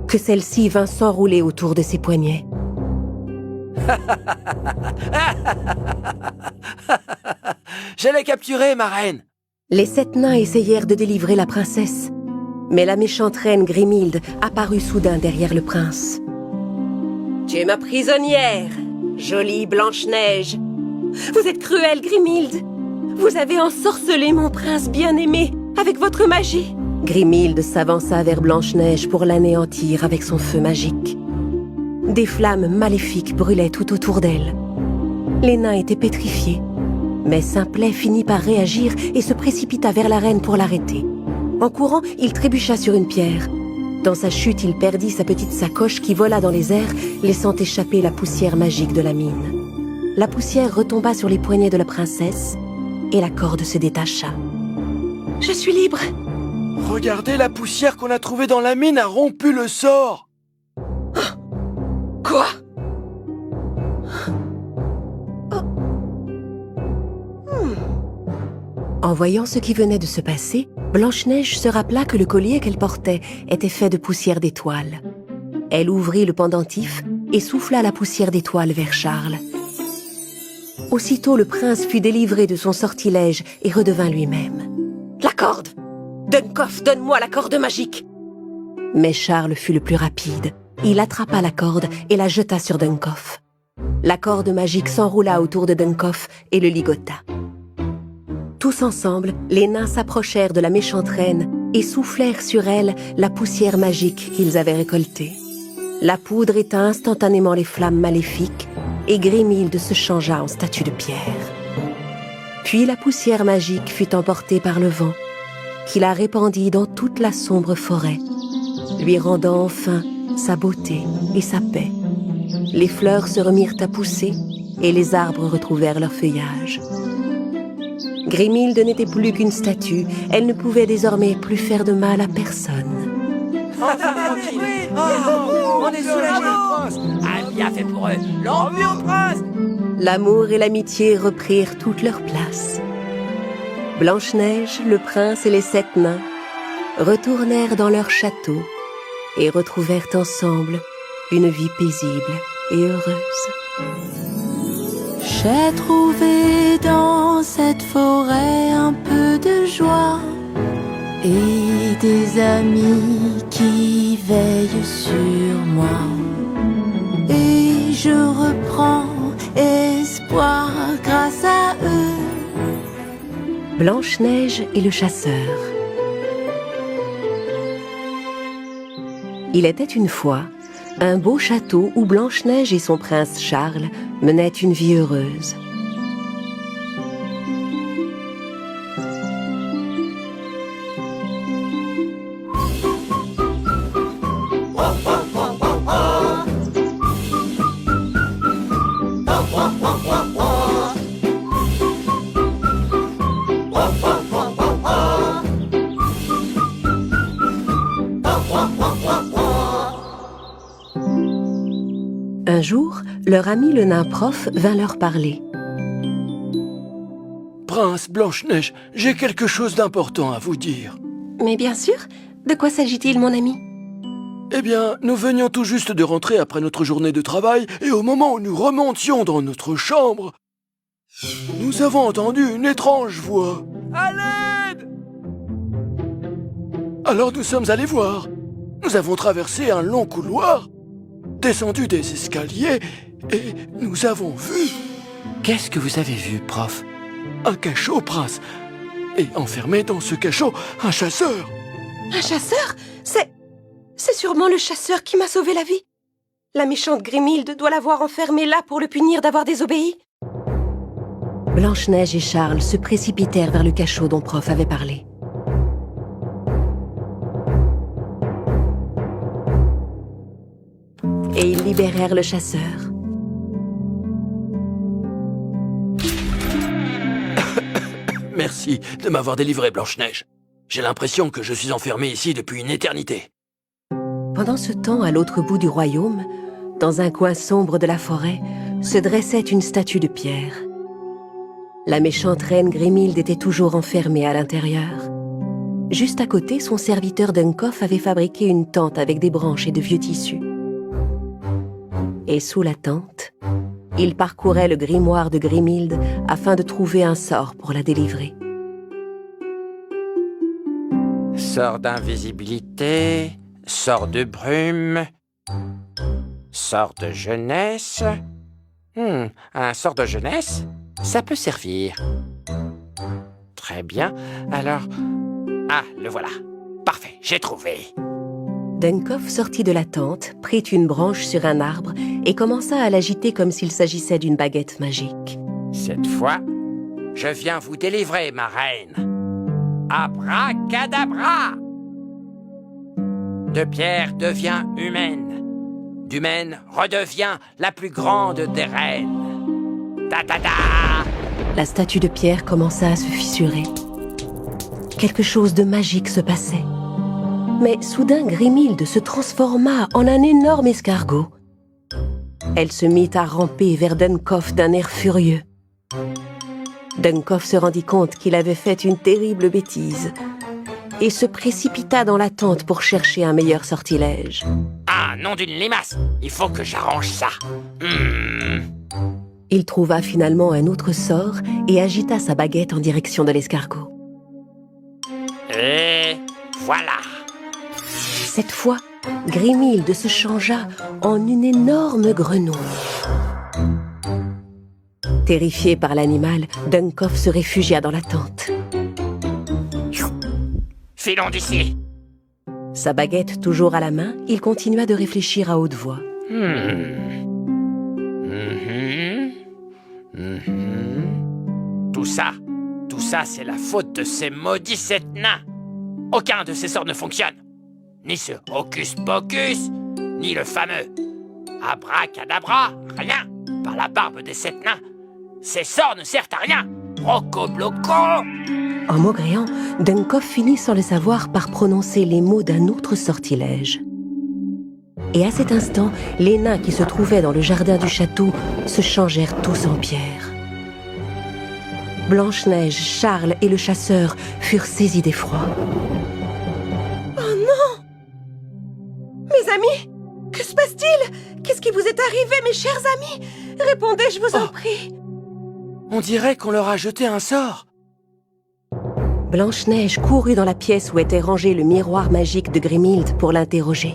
que celle-ci vint s'enrouler autour de ses poignets. Je l'ai capturé, ma reine. Les 7 nains essayèrent de délivrer la princesse, mais la méchante reine Grimhilde apparut soudain derrière le prince. « Tu es ma prisonnière, jolie Blanche-Neige. Vous êtes cruelle, Grimhilde. Vous avez ensorcelé mon prince bien-aimé avec votre magie. » Grimhilde s'avança vers Blanche-Neige pour l'anéantir avec son feu magique. Des flammes maléfiques brûlaient tout autour d'elle. Les nains étaient pétrifiés, mais Simplet finit par réagir et se précipita vers la reine pour l'arrêter. En courant, il trébucha sur une pierre. Dans sa chute, il perdit sa petite sacoche qui vola dans les airs, laissant échapper la poussière magique de la mine. La poussière retomba sur les poignets de la princesse et la corde se détacha. « Je suis libre !» Regardez, la poussière qu'on a trouvée dans la mine a rompu le sort. Quoi? En voyant ce qui venait de se passer, Blanche-Neige se rappela que le collier qu'elle portait était fait de poussière d'étoiles. Elle ouvrit le pendentif et souffla la poussière d'étoiles vers Charles. Aussitôt, le prince fut délivré de son sortilège et redevint lui-même. « La corde! Duncoff, donne-moi la corde magique !» Mais Charles fut le plus rapide. Il attrapa la corde et la jeta sur Duncoff. La corde magique s'enroula autour de Duncoff et le ligota. Tous ensemble, les nains s'approchèrent de la méchante reine et soufflèrent sur elle la poussière magique qu'ils avaient récoltée. La poudre éteint instantanément les flammes maléfiques et Grimhilde se changea en statue de pierre. Puis la poussière magique fut emportée par le vent, qui la répandit dans toute la sombre forêt, lui rendant enfin sa beauté et sa paix. Les fleurs se remirent à pousser et les arbres retrouvèrent leur feuillage. Grimhilde n'était plus qu'une statue, elle ne pouvait désormais plus faire de mal à personne. On est soulagés, prince. Ah, bien fait pour eux. L'envie au prince. L'amour et l'amitié reprirent toute leur place. Blanche-Neige, le prince et les 7 nains retournèrent dans leur château et retrouvèrent ensemble une vie paisible et heureuse. J'ai trouvé dans cette forêt un peu de joie et des amis qui veillent sur moi. Et je reprends espoir grâce à eux. Blanche-Neige et le chasseur. Il était une fois un beau château où Blanche-Neige et son prince Charles menaient une vie heureuse. Un jour, leur ami le nain prof vint leur parler. Prince, Blanche-Neige, j'ai quelque chose d'important à vous dire. Mais bien sûr, de quoi s'agit-il, mon ami? Eh bien, nous venions tout juste de rentrer après notre journée de travail, et au moment où nous remontions dans notre chambre... Nous avons entendu une étrange voix. À l'aide! Alors nous sommes allés voir. Nous avons traversé un long couloir, descendu des escaliers et nous avons vu Qu'est-ce que vous avez vu, prof? un cachot, prince. Et enfermé dans ce cachot, un chasseur. Un chasseur? C'est sûrement le chasseur qui m'a sauvé la vie. La méchante Grimhilde doit l'avoir enfermé là pour le punir d'avoir désobéi. Blanche-Neige et Charles se précipitèrent vers le cachot dont Prof avait parlé. Et ils libérèrent le chasseur. Merci de m'avoir délivré, Blanche-Neige. J'ai l'impression que je suis enfermé ici depuis une éternité. Pendant ce temps, à l'autre bout du royaume, dans un coin sombre de la forêt, se dressait une statue de pierre. La méchante reine Grimhilde était toujours enfermée à l'intérieur. Juste à côté, son serviteur Dunkoff avait fabriqué une tente avec des branches et de vieux tissus. Et sous la tente, il parcourait le grimoire de Grimhilde afin de trouver un sort pour la délivrer. Sort d'invisibilité, sort de brume, sort de jeunesse. Un sort de jeunesse, ça peut servir. Très bien, alors... Ah, le voilà. Parfait, j'ai trouvé. Dunkoff sortit de la tente, prit une branche sur un arbre et commença à l'agiter comme s'il s'agissait d'une baguette magique. Cette fois, je viens vous délivrer, ma reine. Abracadabra! De pierre devient humaine. D'humaine redevient la plus grande des reines. Ta-ta-ta! La statue de pierre commença à se fissurer. Quelque chose de magique se passait. Mais soudain, Grimhilde se transforma en un énorme escargot. Elle se mit à ramper vers Dunkoff d'un air furieux. Dunkoff se rendit compte qu'il avait fait une terrible bêtise et se précipita dans la tente pour chercher un meilleur sortilège. Ah, nom d'une limace! Il faut que j'arrange ça. Il trouva finalement un autre sort et agita sa baguette en direction de l'escargot. Et voilà! Cette fois, Grimhilde se changea en une énorme grenouille. Terrifié par l'animal, Dunkoff se réfugia dans la tente. Filons d'ici! Sa baguette toujours à la main, il continua de réfléchir à haute voix. Tout ça, c'est la faute de ces maudits sept nains. Aucun de ces sorts ne fonctionne. Ni ce hocus pocus, ni le fameux abracadabra, rien. Par la barbe des sept nains, ces sorts ne servent à rien. Rocobloco! En maugréant, Dunkoff finit sans le savoir par prononcer les mots d'un autre sortilège. Et à cet instant, les nains qui se trouvaient dans le jardin du château se changèrent tous en pierre. Blanche-Neige, Charles et le chasseur furent saisis d'effroi. Oh non! Mes amis, que se passe-t-il? Qu'est-ce qui vous est arrivé, mes chers amis? Répondez, je vous en prie. On dirait qu'on leur a jeté un sort. Blanche-Neige courut dans la pièce où était rangé le miroir magique de Grimhilde pour l'interroger.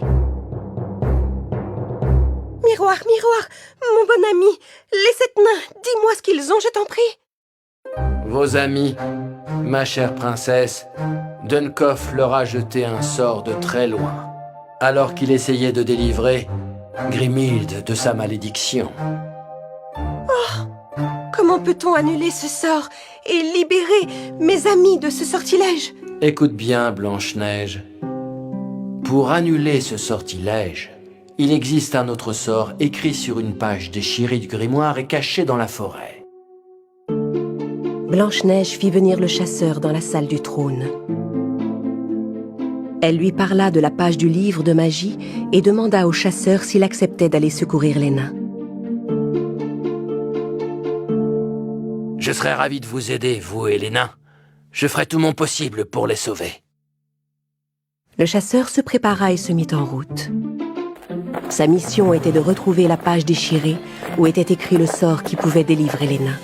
Miroir, miroir, mon bon ami, les sept nains, dis-moi ce qu'ils ont, je t'en prie. Vos amis, ma chère princesse, Dunkoff leur a jeté un sort de très loin, alors qu'il essayait de délivrer Grimhilde de sa malédiction. Oh, comment peut-on annuler ce sort et libérer mes amis de ce sortilège? Écoute bien, Blanche-Neige. Pour annuler ce sortilège, il existe un autre sort écrit sur une page déchirée du grimoire et caché dans la forêt. Blanche-Neige fit venir le chasseur dans la salle du trône. Elle lui parla de la page du livre de magie et demanda au chasseur s'il acceptait d'aller secourir les nains. Je serais ravi de vous aider, vous et les nains. Je ferai tout mon possible pour les sauver. Le chasseur se prépara et se mit en route. Sa mission était de retrouver la page déchirée où était écrit le sort qui pouvait délivrer les nains.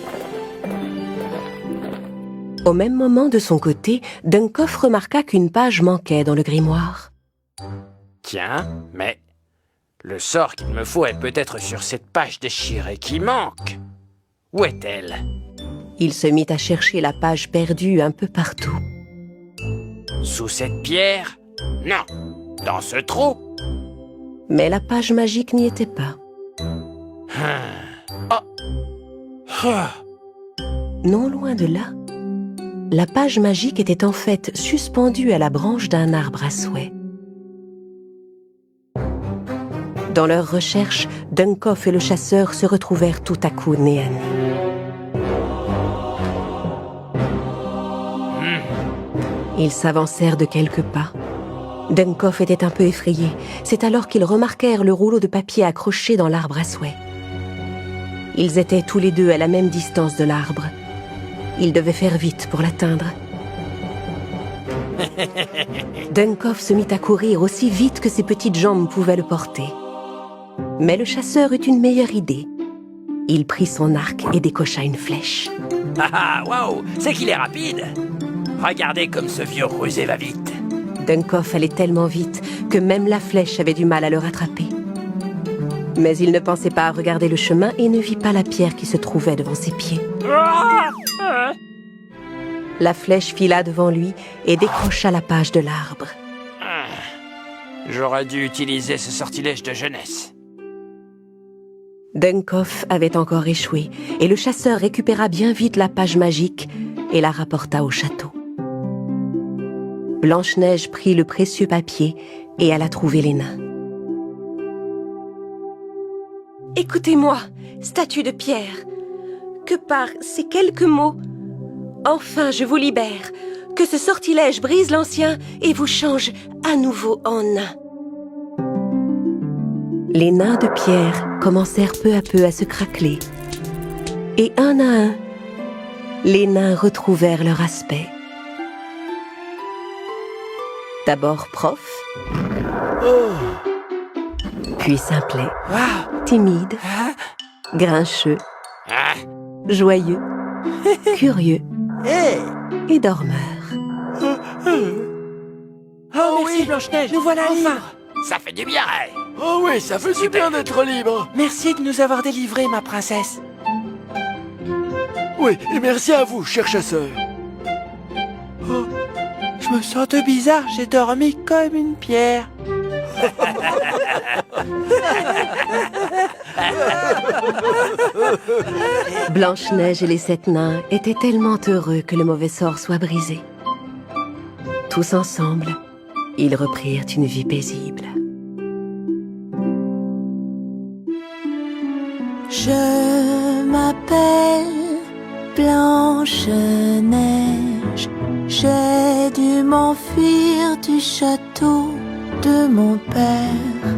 Au même moment, de son côté, Dunkoff remarqua qu'une page manquait dans le grimoire. Tiens, mais le sort qu'il me faut est peut-être sur cette page déchirée qui manque. Où est-elle? Il se mit à chercher la page perdue un peu partout. Sous cette pierre? Non, dans ce trou? Mais la page magique n'y était pas. Non loin de là, la page magique était en fait suspendue à la branche d'un arbre à souhait. Dans leurs recherches, Dunkoff et le chasseur se retrouvèrent tout à coup nez à nez. Ils s'avancèrent de quelques pas. Dunkoff était un peu effrayé. C'est alors qu'ils remarquèrent le rouleau de papier accroché dans l'arbre à souhait. Ils étaient tous les deux à la même distance de l'arbre. Ils devaient faire vite pour l'atteindre. Dunkoff se mit à courir aussi vite que ses petites jambes pouvaient le porter. Mais le chasseur eut une meilleure idée. Il prit son arc et décocha une flèche. Ah, waouh, c'est qu'il est rapide. Regardez comme ce vieux rusé va vite. Dunkoff allait tellement vite que même la flèche avait du mal à le rattraper. Mais il ne pensait pas à regarder le chemin et ne vit pas la pierre qui se trouvait devant ses pieds. La flèche fila devant lui et décrocha la page de l'arbre. J'aurais dû utiliser ce sortilège de jeunesse. Dunkoff avait encore échoué et le chasseur récupéra bien vite la page magique et la rapporta au château. Blanche-Neige prit le précieux papier et alla trouver les nains. « Écoutez-moi, statue de pierre, que par ces quelques mots, enfin je vous libère, que ce sortilège brise l'ancien et vous change à nouveau en nain. » Les nains de pierre commencèrent peu à peu à se craqueler. Et un à un, les nains retrouvèrent leur aspect. D'abord prof, puis simplet, timide, grincheux, joyeux, curieux et dormeur. Oh, merci Blanche-Neige, nous voilà libres. Ça fait du bien, hein? Oh oui, ça fait du bien d'être libre. Merci de nous avoir délivrés, ma princesse. Oui, et merci à vous, cher chasseur. Oh, je me sens tout bizarre, j'ai dormi comme une pierre. Blanche-Neige et les 7 nains étaient tellement heureux que le mauvais sort soit brisé. Tous ensemble, ils reprirent une vie paisible. Je m'appelle Blanche-Neige. J'ai dû m'enfuir du château de mon père.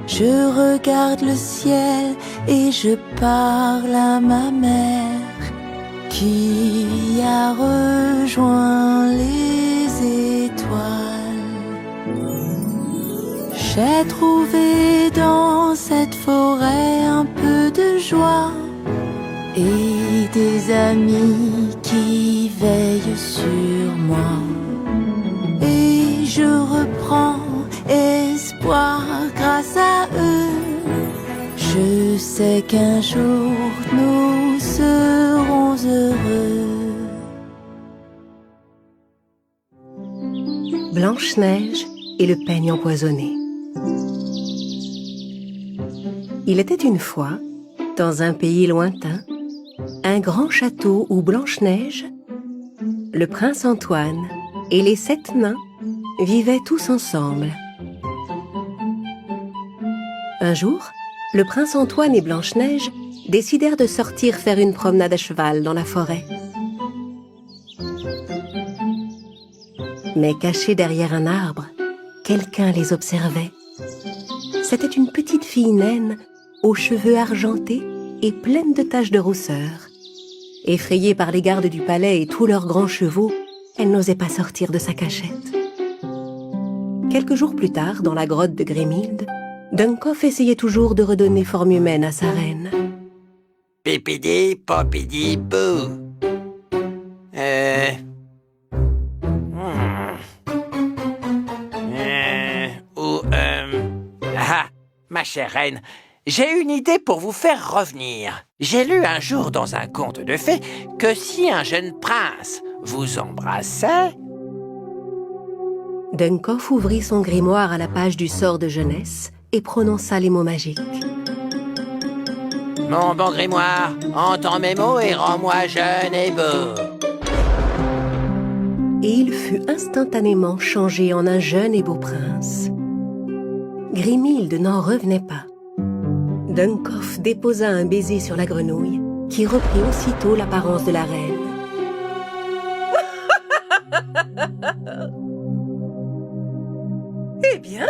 Je regarde le ciel et je parle à ma mère qui a rejoint les étoiles. J'ai trouvé dans cette forêt un peu de joie et des amis qui veillent sur moi. Et je reprends espoir grâce à eux. Je sais qu'un jour nous serons heureux. Blanche-Neige et le peigne empoisonné. Il était une fois, dans un pays lointain, un grand château où Blanche-Neige, le prince Antoine et les 7 nains vivaient tous ensemble. Un jour, le prince Antoine et Blanche-Neige décidèrent de sortir faire une promenade à cheval dans la forêt. Mais cachés derrière un arbre, quelqu'un les observait. C'était une petite fille naine aux cheveux argentés et pleine de taches de rousseur. Effrayée par les gardes du palais et tous leurs grands chevaux, elle n'osait pas sortir de sa cachette. Quelques jours plus tard, dans la grotte de Grimilde, Dunkoff essayait toujours de redonner forme humaine à sa reine. Pipidi, popidi, bou. chère reine, j'ai une idée pour vous faire revenir. J'ai lu un jour dans un conte de fées que si un jeune prince vous embrassait... Dunkoff ouvrit son grimoire à la page du sort de jeunesse et prononça les mots magiques. Mon bon grimoire, entends mes mots et rends-moi jeune et beau. Et il fut instantanément changé en un jeune et beau prince. Grimhilde n'en revenait pas. Dunkoff déposa un baiser sur la grenouille, qui reprit aussitôt l'apparence de la reine. Eh bien,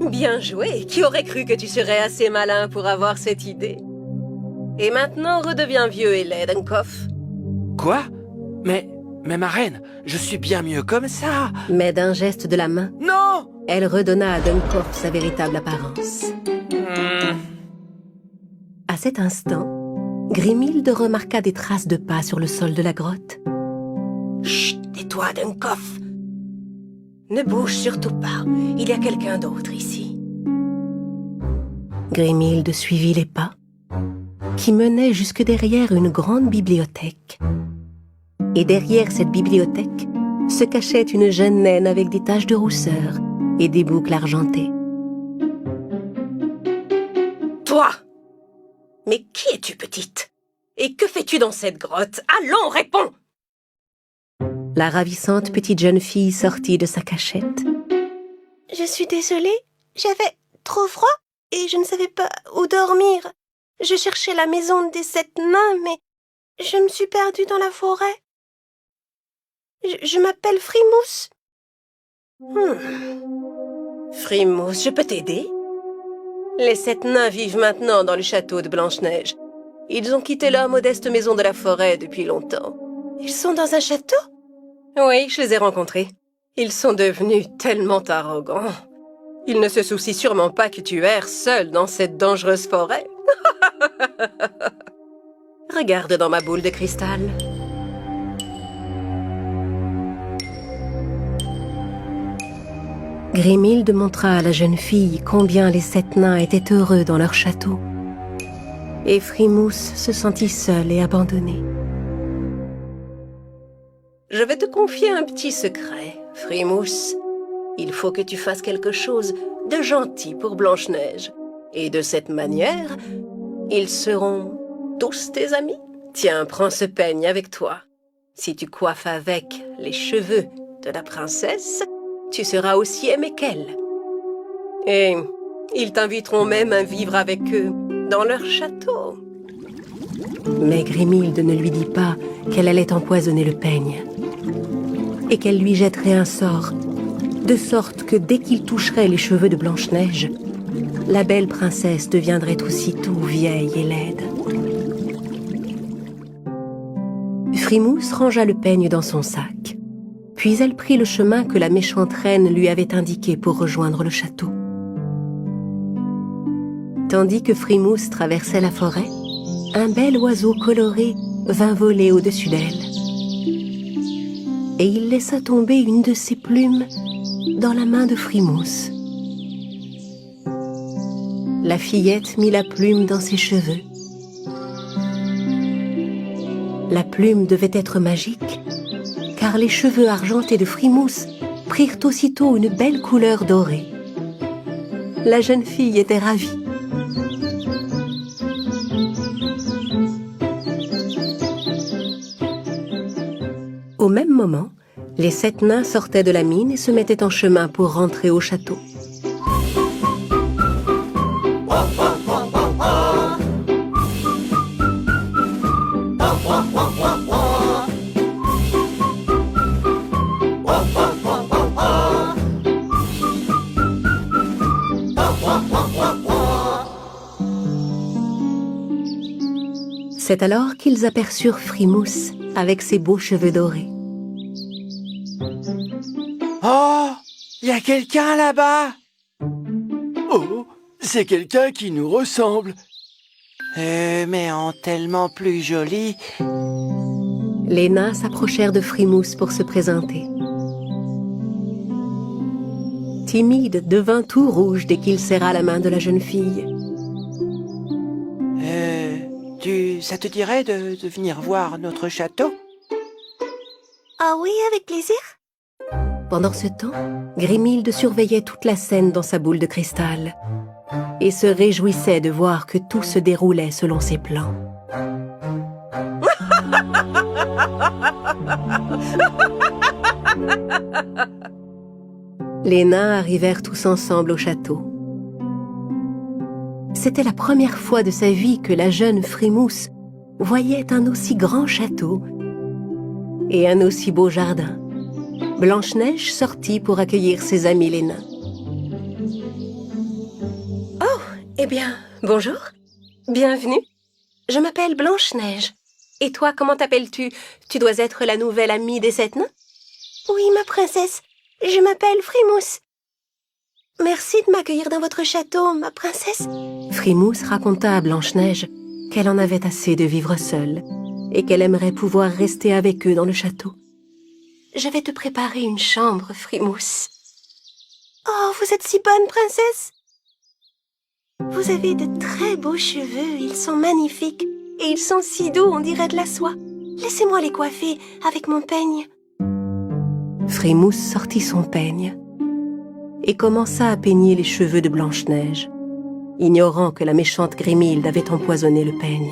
bien joué. Qui aurait cru que tu serais assez malin pour avoir cette idée? Et maintenant, redeviens vieux et laid, Dunkoff. Quoi? Mais ma reine, je suis bien mieux comme ça. Mais d'un geste de la main, Non! elle redonna à Dunkoff sa véritable apparence. À cet instant, Grimhilde remarqua des traces de pas sur le sol de la grotte. Chut, tais-toi, Dunkoff. Ne bouge surtout pas, il y a quelqu'un d'autre ici. Grimhilde suivit les pas, qui menaient jusque derrière une grande bibliothèque. Et derrière cette bibliothèque se cachait une jeune naine avec des taches de rousseur et des boucles argentées. Toi! Mais qui es-tu, petite? Et que fais-tu dans cette grotte? Allons, réponds! La ravissante petite jeune fille sortit de sa cachette. Je suis désolée, j'avais trop froid et je ne savais pas où dormir. Je cherchais la maison des 7 nains, mais je me suis perdue dans la forêt. Je m'appelle Frimousse. Frimousse, je peux t'aider? Les 7 nains vivent maintenant dans le château de Blanche-Neige. Ils ont quitté leur modeste maison de la forêt depuis longtemps. Ils sont dans un château? Oui, je les ai rencontrés. Ils sont devenus tellement arrogants. Ils ne se soucient sûrement pas que tu erres seul dans cette dangereuse forêt. Regarde dans ma boule de cristal. Grimhilde montra à la jeune fille combien les 7 nains étaient heureux dans leur château. Et Frimousse se sentit seule et abandonnée. Je vais te confier un petit secret, Frimousse. Il faut que tu fasses quelque chose de gentil pour Blanche-Neige. Et de cette manière, ils seront tous tes amis. Tiens, prends ce peigne avec toi. Si tu coiffes avec les cheveux de la princesse, tu seras aussi aimé qu'elle. Et ils t'inviteront même à vivre avec eux dans leur château. Mais Grimhilde ne lui dit pas qu'elle allait empoisonner le peigne et qu'elle lui jetterait un sort, de sorte que dès qu'il toucherait les cheveux de Blanche-Neige, la belle princesse deviendrait aussitôt vieille et laide. Frimousse rangea le peigne dans son sac, puis elle prit le chemin que la méchante reine lui avait indiqué pour rejoindre le château. Tandis que Frimousse traversait la forêt, un bel oiseau coloré vint voler au-dessus d'elle. Et il laissa tomber une de ses plumes dans la main de Frimousse. La fillette mit la plume dans ses cheveux. La plume devait être magique, car les cheveux argentés de Frimousse prirent aussitôt une belle couleur dorée. La jeune fille était ravie. Au même moment, les 7 nains sortaient de la mine et se mettaient en chemin pour rentrer au château. C'est alors qu'ils aperçurent Frimousse avec ses beaux cheveux dorés. Oh, il y a quelqu'un là-bas. Oh, c'est quelqu'un qui nous ressemble. Mais en tellement plus joli. Les nains s'approchèrent de Frimousse pour se présenter. « timide devint tout rouge dès qu'il serra la main de la jeune fille. Ça te dirait de venir voir notre château? Ah oui, avec plaisir. Pendant ce temps, Grimhilde surveillait toute la scène dans sa boule de cristal et se réjouissait de voir que tout se déroulait selon ses plans. Les nains arrivèrent tous ensemble au château. C'était la première fois de sa vie que la jeune Frimousse voyait un aussi grand château et un aussi beau jardin. Blanche-Neige sortit pour accueillir ses amis les nains. Oh, eh bien, bonjour. Bienvenue. Je m'appelle Blanche-Neige. Et toi, comment t'appelles-tu? Tu dois être la nouvelle amie des 7 nains? Oui, ma princesse. Je m'appelle Frimousse. Merci de m'accueillir dans votre château, ma princesse. Frimousse raconta à Blanche-Neige qu'elle en avait assez de vivre seule et qu'elle aimerait pouvoir rester avec eux dans le château. Je vais te préparer une chambre, Frimousse. Oh, vous êtes si bonne, princesse. Vous avez de très beaux cheveux, ils sont magnifiques. Et ils sont si doux, on dirait de la soie. Laissez-moi les coiffer avec mon peigne. Frimousse sortit son peigne et commença à peigner les cheveux de Blanche-Neige, ignorant que la méchante Grimhilde avait empoisonné le peigne.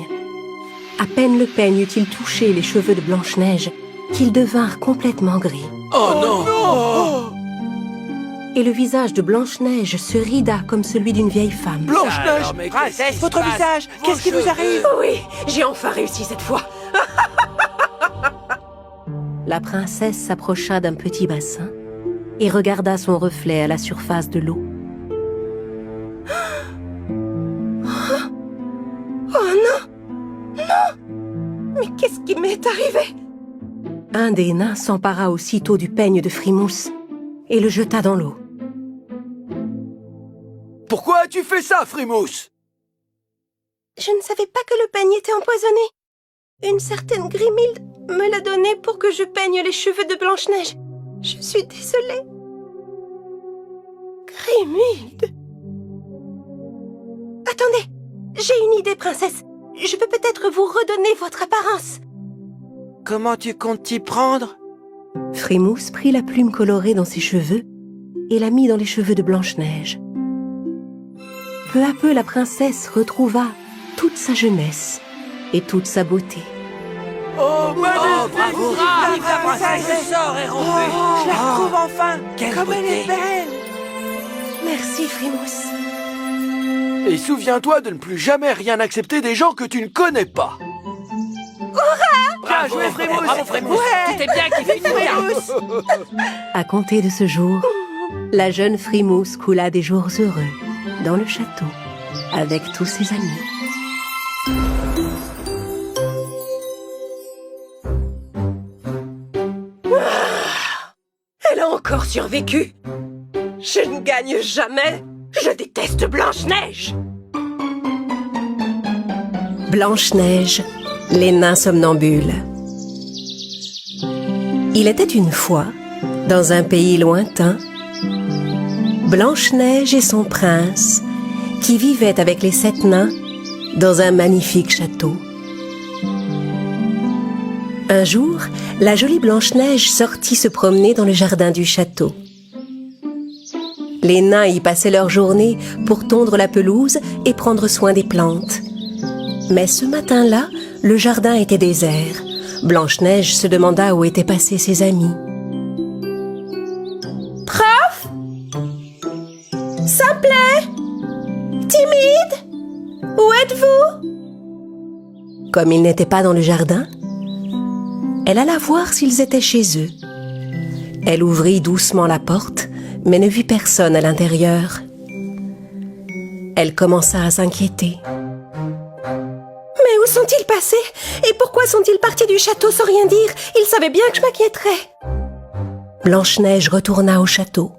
À peine le peigne eut-il touché les cheveux de Blanche-Neige qu'ils devinrent complètement gris. Oh non! Et le visage de Blanche-Neige se rida comme celui d'une vieille femme. Blanche-Neige! Princesse, votre visage, qu'est-ce qui vous arrive? Oui, j'ai enfin réussi cette fois. La princesse s'approcha d'un petit bassin et regarda son reflet à la surface de l'eau. Oh non! Non! Mais qu'est-ce qui m'est arrivé? Un des nains s'empara aussitôt du peigne de Frimousse et le jeta dans l'eau. Pourquoi as-tu fait ça, Frimousse? Je ne savais pas que le peigne était empoisonné. Une certaine Grimhilde me l'a donné pour que je peigne les cheveux de Blanche-Neige. Je suis désolée. Grimhilde. Attendez, j'ai une idée, princesse. Je peux peut-être vous redonner votre apparence. Comment tu comptes t'y prendre? Frimousse prit la plume colorée dans ses cheveux et la mit dans les cheveux de Blanche-Neige. Peu à peu, la princesse retrouva toute sa jeunesse et toute sa beauté. Oh, magnifique! Bravo! Vive la princesse, le sort est rompu! Je la retrouve enfin! Comme elle est belle! Merci, Frimousse. Et souviens-toi de ne plus jamais rien accepter des gens que tu ne connais pas. Bien joué, Frimousse! Bravo, Frimousse! Tu t'es bien kiffé, Frimousse! À compter de ce jour, la jeune Frimousse coula des jours heureux dans le château avec tous ses amis. Elle a encore survécu. Je ne gagne jamais. Je déteste Blanche-Neige. Blanche-Neige, les nains somnambules. Il était une fois, dans un pays lointain, Blanche-Neige et son prince, qui vivaient avec les 7 nains dans un magnifique château. Un jour, la jolie Blanche-Neige sortit se promener dans le jardin du château. Les nains y passaient leur journée pour tondre la pelouse et prendre soin des plantes. Mais ce matin-là, le jardin était désert. Blanche-Neige se demanda où étaient passés ses amis. Prof? Simplet? Timide? Où êtes-vous? Comme ils n'étaient pas dans le jardin, elle alla voir s'ils étaient chez eux. Elle ouvrit doucement la porte, mais ne vit personne à l'intérieur. Elle commença à s'inquiéter. Mais où sont-ils passés? Et pourquoi sont-ils partis du château sans rien dire? Ils savaient bien que je m'inquiéterais. Blanche-Neige retourna au château.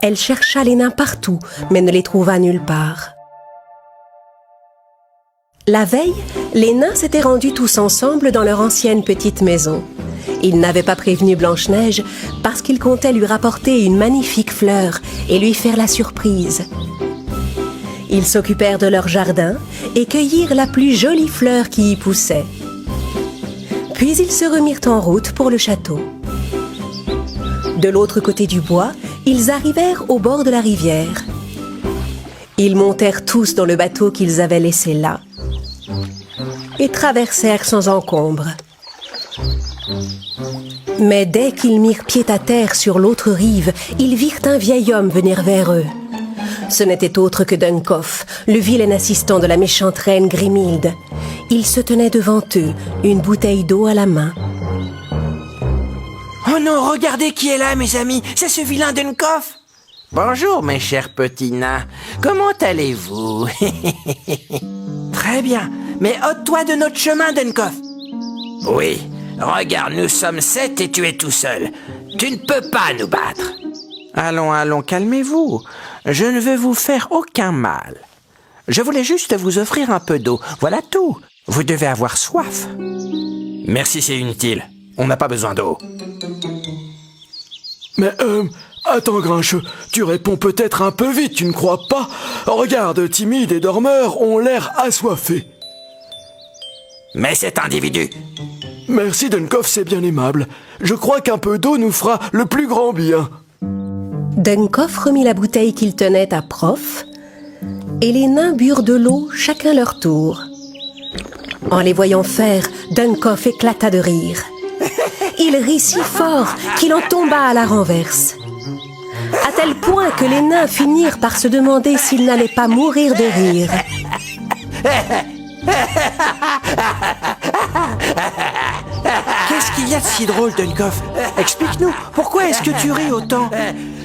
Elle chercha les nains partout, mais ne les trouva nulle part. La veille, les nains s'étaient rendus tous ensemble dans leur ancienne petite maison. Il n'avait pas prévenu Blanche-Neige parce qu'il comptait lui rapporter une magnifique fleur et lui faire la surprise. Ils s'occupèrent de leur jardin et cueillirent la plus jolie fleur qui y poussait. Puis ils se remirent en route pour le château. De l'autre côté du bois, ils arrivèrent au bord de la rivière. Ils montèrent tous dans le bateau qu'ils avaient laissé là et traversèrent sans encombre. Mais dès qu'ils mirent pied à terre sur l'autre rive, ils virent un vieil homme venir vers eux. Ce n'était autre que Duncoff, le vilain assistant de la méchante reine Grimhilde. Il se tenait devant eux, une bouteille d'eau à la main. Oh non, regardez qui est là, mes amis. C'est ce vilain Duncoff. Bonjour, mes chers petits nains. Comment allez-vous? Très bien. Mais ôte-toi de notre chemin, Duncoff. Oui. Regarde, nous sommes 7 et tu es tout seul. Tu ne peux pas nous battre. Allons, allons, calmez-vous. Je ne veux vous faire aucun mal. Je voulais juste vous offrir un peu d'eau. Voilà tout. Vous devez avoir soif. Merci, c'est inutile. On n'a pas besoin d'eau. Mais attends Grincheux, tu réponds peut-être un peu vite, tu ne crois pas? Regarde, Timide et Dormeur ont l'air assoiffés. Mais cet individu... Merci Duncoff, c'est bien aimable. Je crois qu'un peu d'eau nous fera le plus grand bien. Duncoff remit la bouteille qu'il tenait à Prof, et les nains burent de l'eau chacun leur tour. En les voyant faire, Duncoff éclata de rire. Il rit si fort qu'il en tomba à la renverse. À tel point que les nains finirent par se demander s'ils n'allaient pas mourir de rire. Qu'est-ce qu'il y a de si drôle, Duncoff? Explique-nous, pourquoi est-ce que tu ris autant?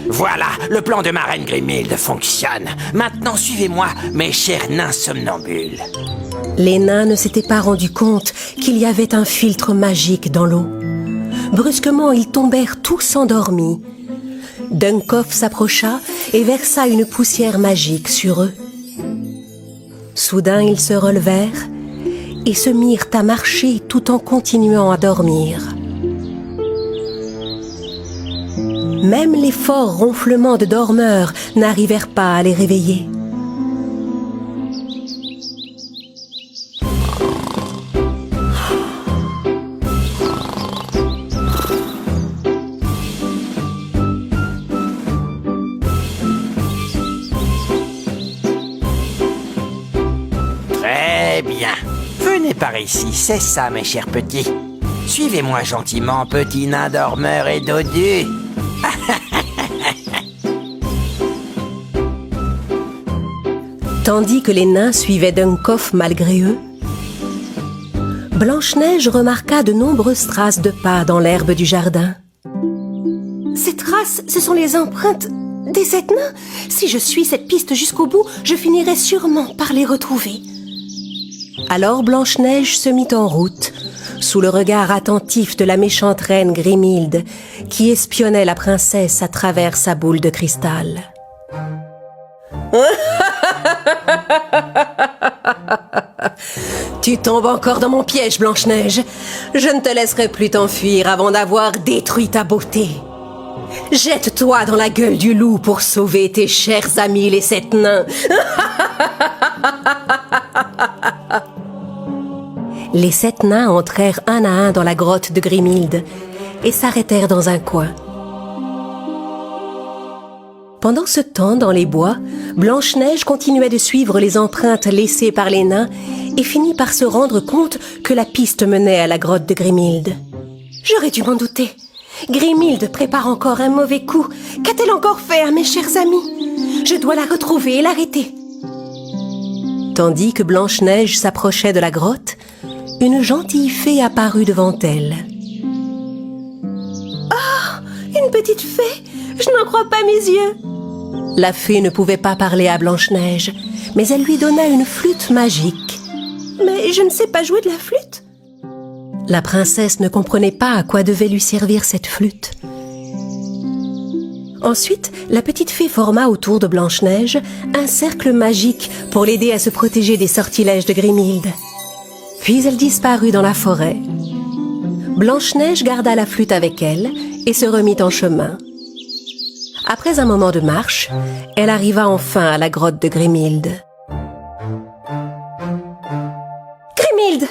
Voilà, le plan de ma reine Grimhilde fonctionne. Maintenant, suivez-moi, mes chers nains somnambules. Les nains ne s'étaient pas rendus compte qu'il y avait un filtre magique dans l'eau. Brusquement, ils tombèrent tous endormis. Duncoff s'approcha et versa une poussière magique sur eux. Soudain, ils se relevèrent et se mirent à marcher tout en continuant à dormir. Même les forts ronflements de Dormeur n'arrivèrent pas à les réveiller. Très bien. Venez par ici, c'est ça, mes chers petits. Suivez-moi gentiment, petit nain Dormeur et dodu. Tandis que les nains suivaient Duncoff malgré eux, Blanche-Neige remarqua de nombreuses traces de pas dans l'herbe du jardin. Ces traces, ce sont les empreintes des 7 nains. Si je suis cette piste jusqu'au bout, je finirai sûrement par les retrouver. Alors Blanche-Neige se mit en route, sous le regard attentif de la méchante reine Grimhilde, qui espionnait la princesse à travers sa boule de cristal. Tu tombes encore dans mon piège, Blanche-Neige. Je ne te laisserai plus t'enfuir avant d'avoir détruit ta beauté. Jette-toi dans la gueule du loup pour sauver tes chers amis les 7 nains. Les 7 nains entrèrent un à un dans la grotte de Grimhilde et s'arrêtèrent dans un coin. Pendant ce temps, dans les bois, Blanche-Neige continuait de suivre les empreintes laissées par les nains et finit par se rendre compte que la piste menait à la grotte de Grimhilde. J'aurais dû m'en douter. Grimhilde prépare encore un mauvais coup. Qu'a-t-elle encore fait à mes chers amis? Je dois la retrouver et l'arrêter. Tandis que Blanche-Neige s'approchait de la grotte, une gentille fée apparut devant elle. Oh, une petite fée! Je n'en crois pas mes yeux. La fée ne pouvait pas parler à Blanche-Neige, mais elle lui donna une flûte magique. Mais je ne sais pas jouer de la flûte. La princesse ne comprenait pas à quoi devait lui servir cette flûte. Ensuite, la petite fée forma autour de Blanche-Neige un cercle magique pour l'aider à se protéger des sortilèges de Grimhilde. Puis elle disparut dans la forêt. Blanche-Neige garda la flûte avec elle et se remit en chemin. Après un moment de marche, elle arriva enfin à la grotte de Grimhilde. Grimhilde!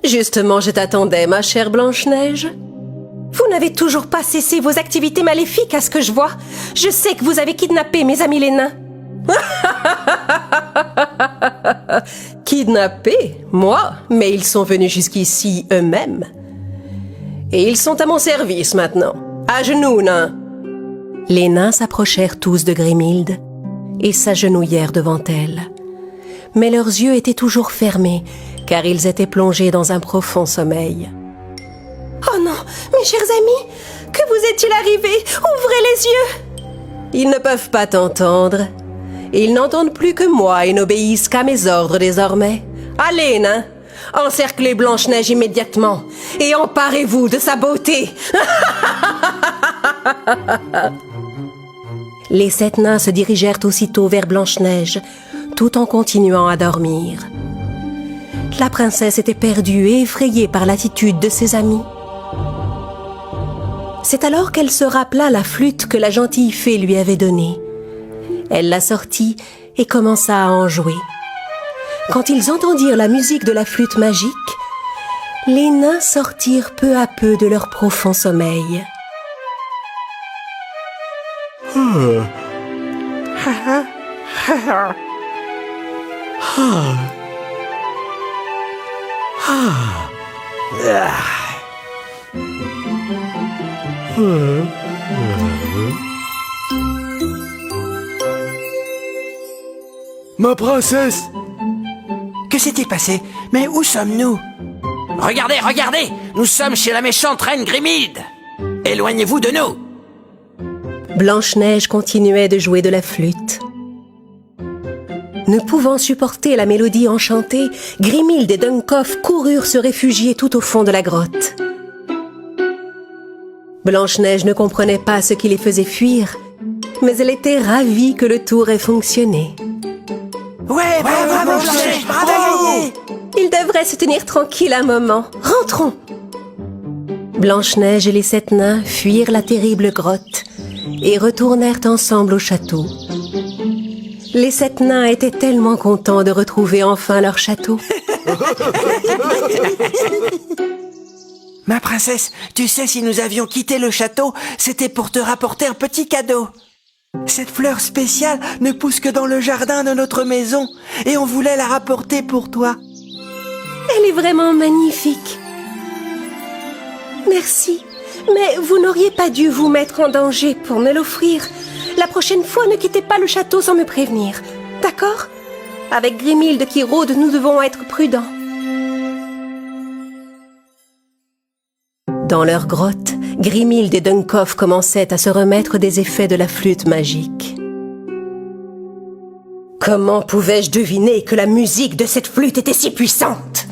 Justement, je t'attendais, ma chère Blanche-Neige. Vous n'avez toujours pas cessé vos activités maléfiques, à ce que je vois. Je sais que vous avez kidnappé mes amis les nains. Kidnappé? Moi? Mais ils sont venus jusqu'ici eux-mêmes. Et ils sont à mon service maintenant. À genoux, nains! Les nains s'approchèrent tous de Grimhilde et s'agenouillèrent devant elle. Mais leurs yeux étaient toujours fermés, car ils étaient plongés dans un profond sommeil. « Oh non, mes chers amis, que vous est-il arrivé? Ouvrez les yeux !» Ils ne peuvent pas t'entendre. Ils n'entendent plus que moi et n'obéissent qu'à mes ordres désormais. Allez, nains, encerclez Blanche-Neige immédiatement et emparez-vous de sa beauté. Les 7 nains se dirigèrent aussitôt vers Blanche-Neige, tout en continuant à dormir. La princesse était perdue et effrayée par l'attitude de ses amis. C'est alors qu'elle se rappela la flûte que la gentille fée lui avait donnée. Elle la sortit et commença à en jouer. Quand ils entendirent la musique de la flûte magique, les nains sortirent peu à peu de leur profond sommeil. Ma princesse! Que s'est-il passé? Mais où sommes-nous? Regardez, regardez! Nous sommes chez la méchante reine Grimhilde! Éloignez-vous de nous! Blanche-Neige continuait de jouer de la flûte. Ne pouvant supporter la mélodie enchantée, Grimhilde et Dunkoff coururent se réfugier tout au fond de la grotte. Blanche-Neige ne comprenait pas ce qui les faisait fuir, mais elle était ravie que le tour ait fonctionné. Ouais, bravo, Blanche-Neige, bravo! Ils devraient se tenir tranquilles un moment. Rentrons! Blanche-Neige et les 7 nains fuirent la terrible grotte et retournèrent ensemble au château. Les 7 nains étaient tellement contents de retrouver enfin leur château. Ma princesse, tu sais, si nous avions quitté le château, c'était pour te rapporter un petit cadeau. Cette fleur spéciale ne pousse que dans le jardin de notre maison, et on voulait la rapporter pour toi. Elle est vraiment magnifique. Merci, mais vous n'auriez pas dû vous mettre en danger pour me l'offrir. La prochaine fois, ne quittez pas le château sans me prévenir. D'accord? Avec Grimhilde qui rôde, nous devons être prudents. Dans leur grotte, Grimhilde et Dunkoff commençaient à se remettre des effets de la flûte magique. Comment pouvais-je deviner que la musique de cette flûte était si puissante?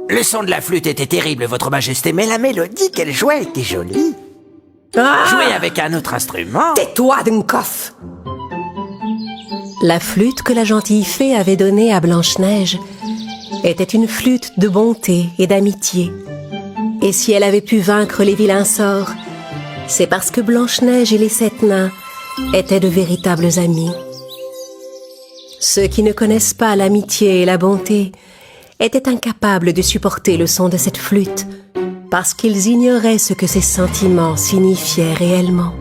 Le son de la flûte était terrible, votre majesté, mais la mélodie qu'elle jouait était jolie. Jouer avec un autre instrument... Tais-toi, Dunkoff! La flûte que la gentille fée avait donnée à Blanche-Neige était une flûte de bonté et d'amitié. Et si elle avait pu vaincre les vilains sorts, c'est parce que Blanche-Neige et les 7 nains étaient de véritables amis. Ceux qui ne connaissent pas l'amitié et la bonté étaient incapables de supporter le son de cette flûte parce qu'ils ignoraient ce que ces sentiments signifiaient réellement.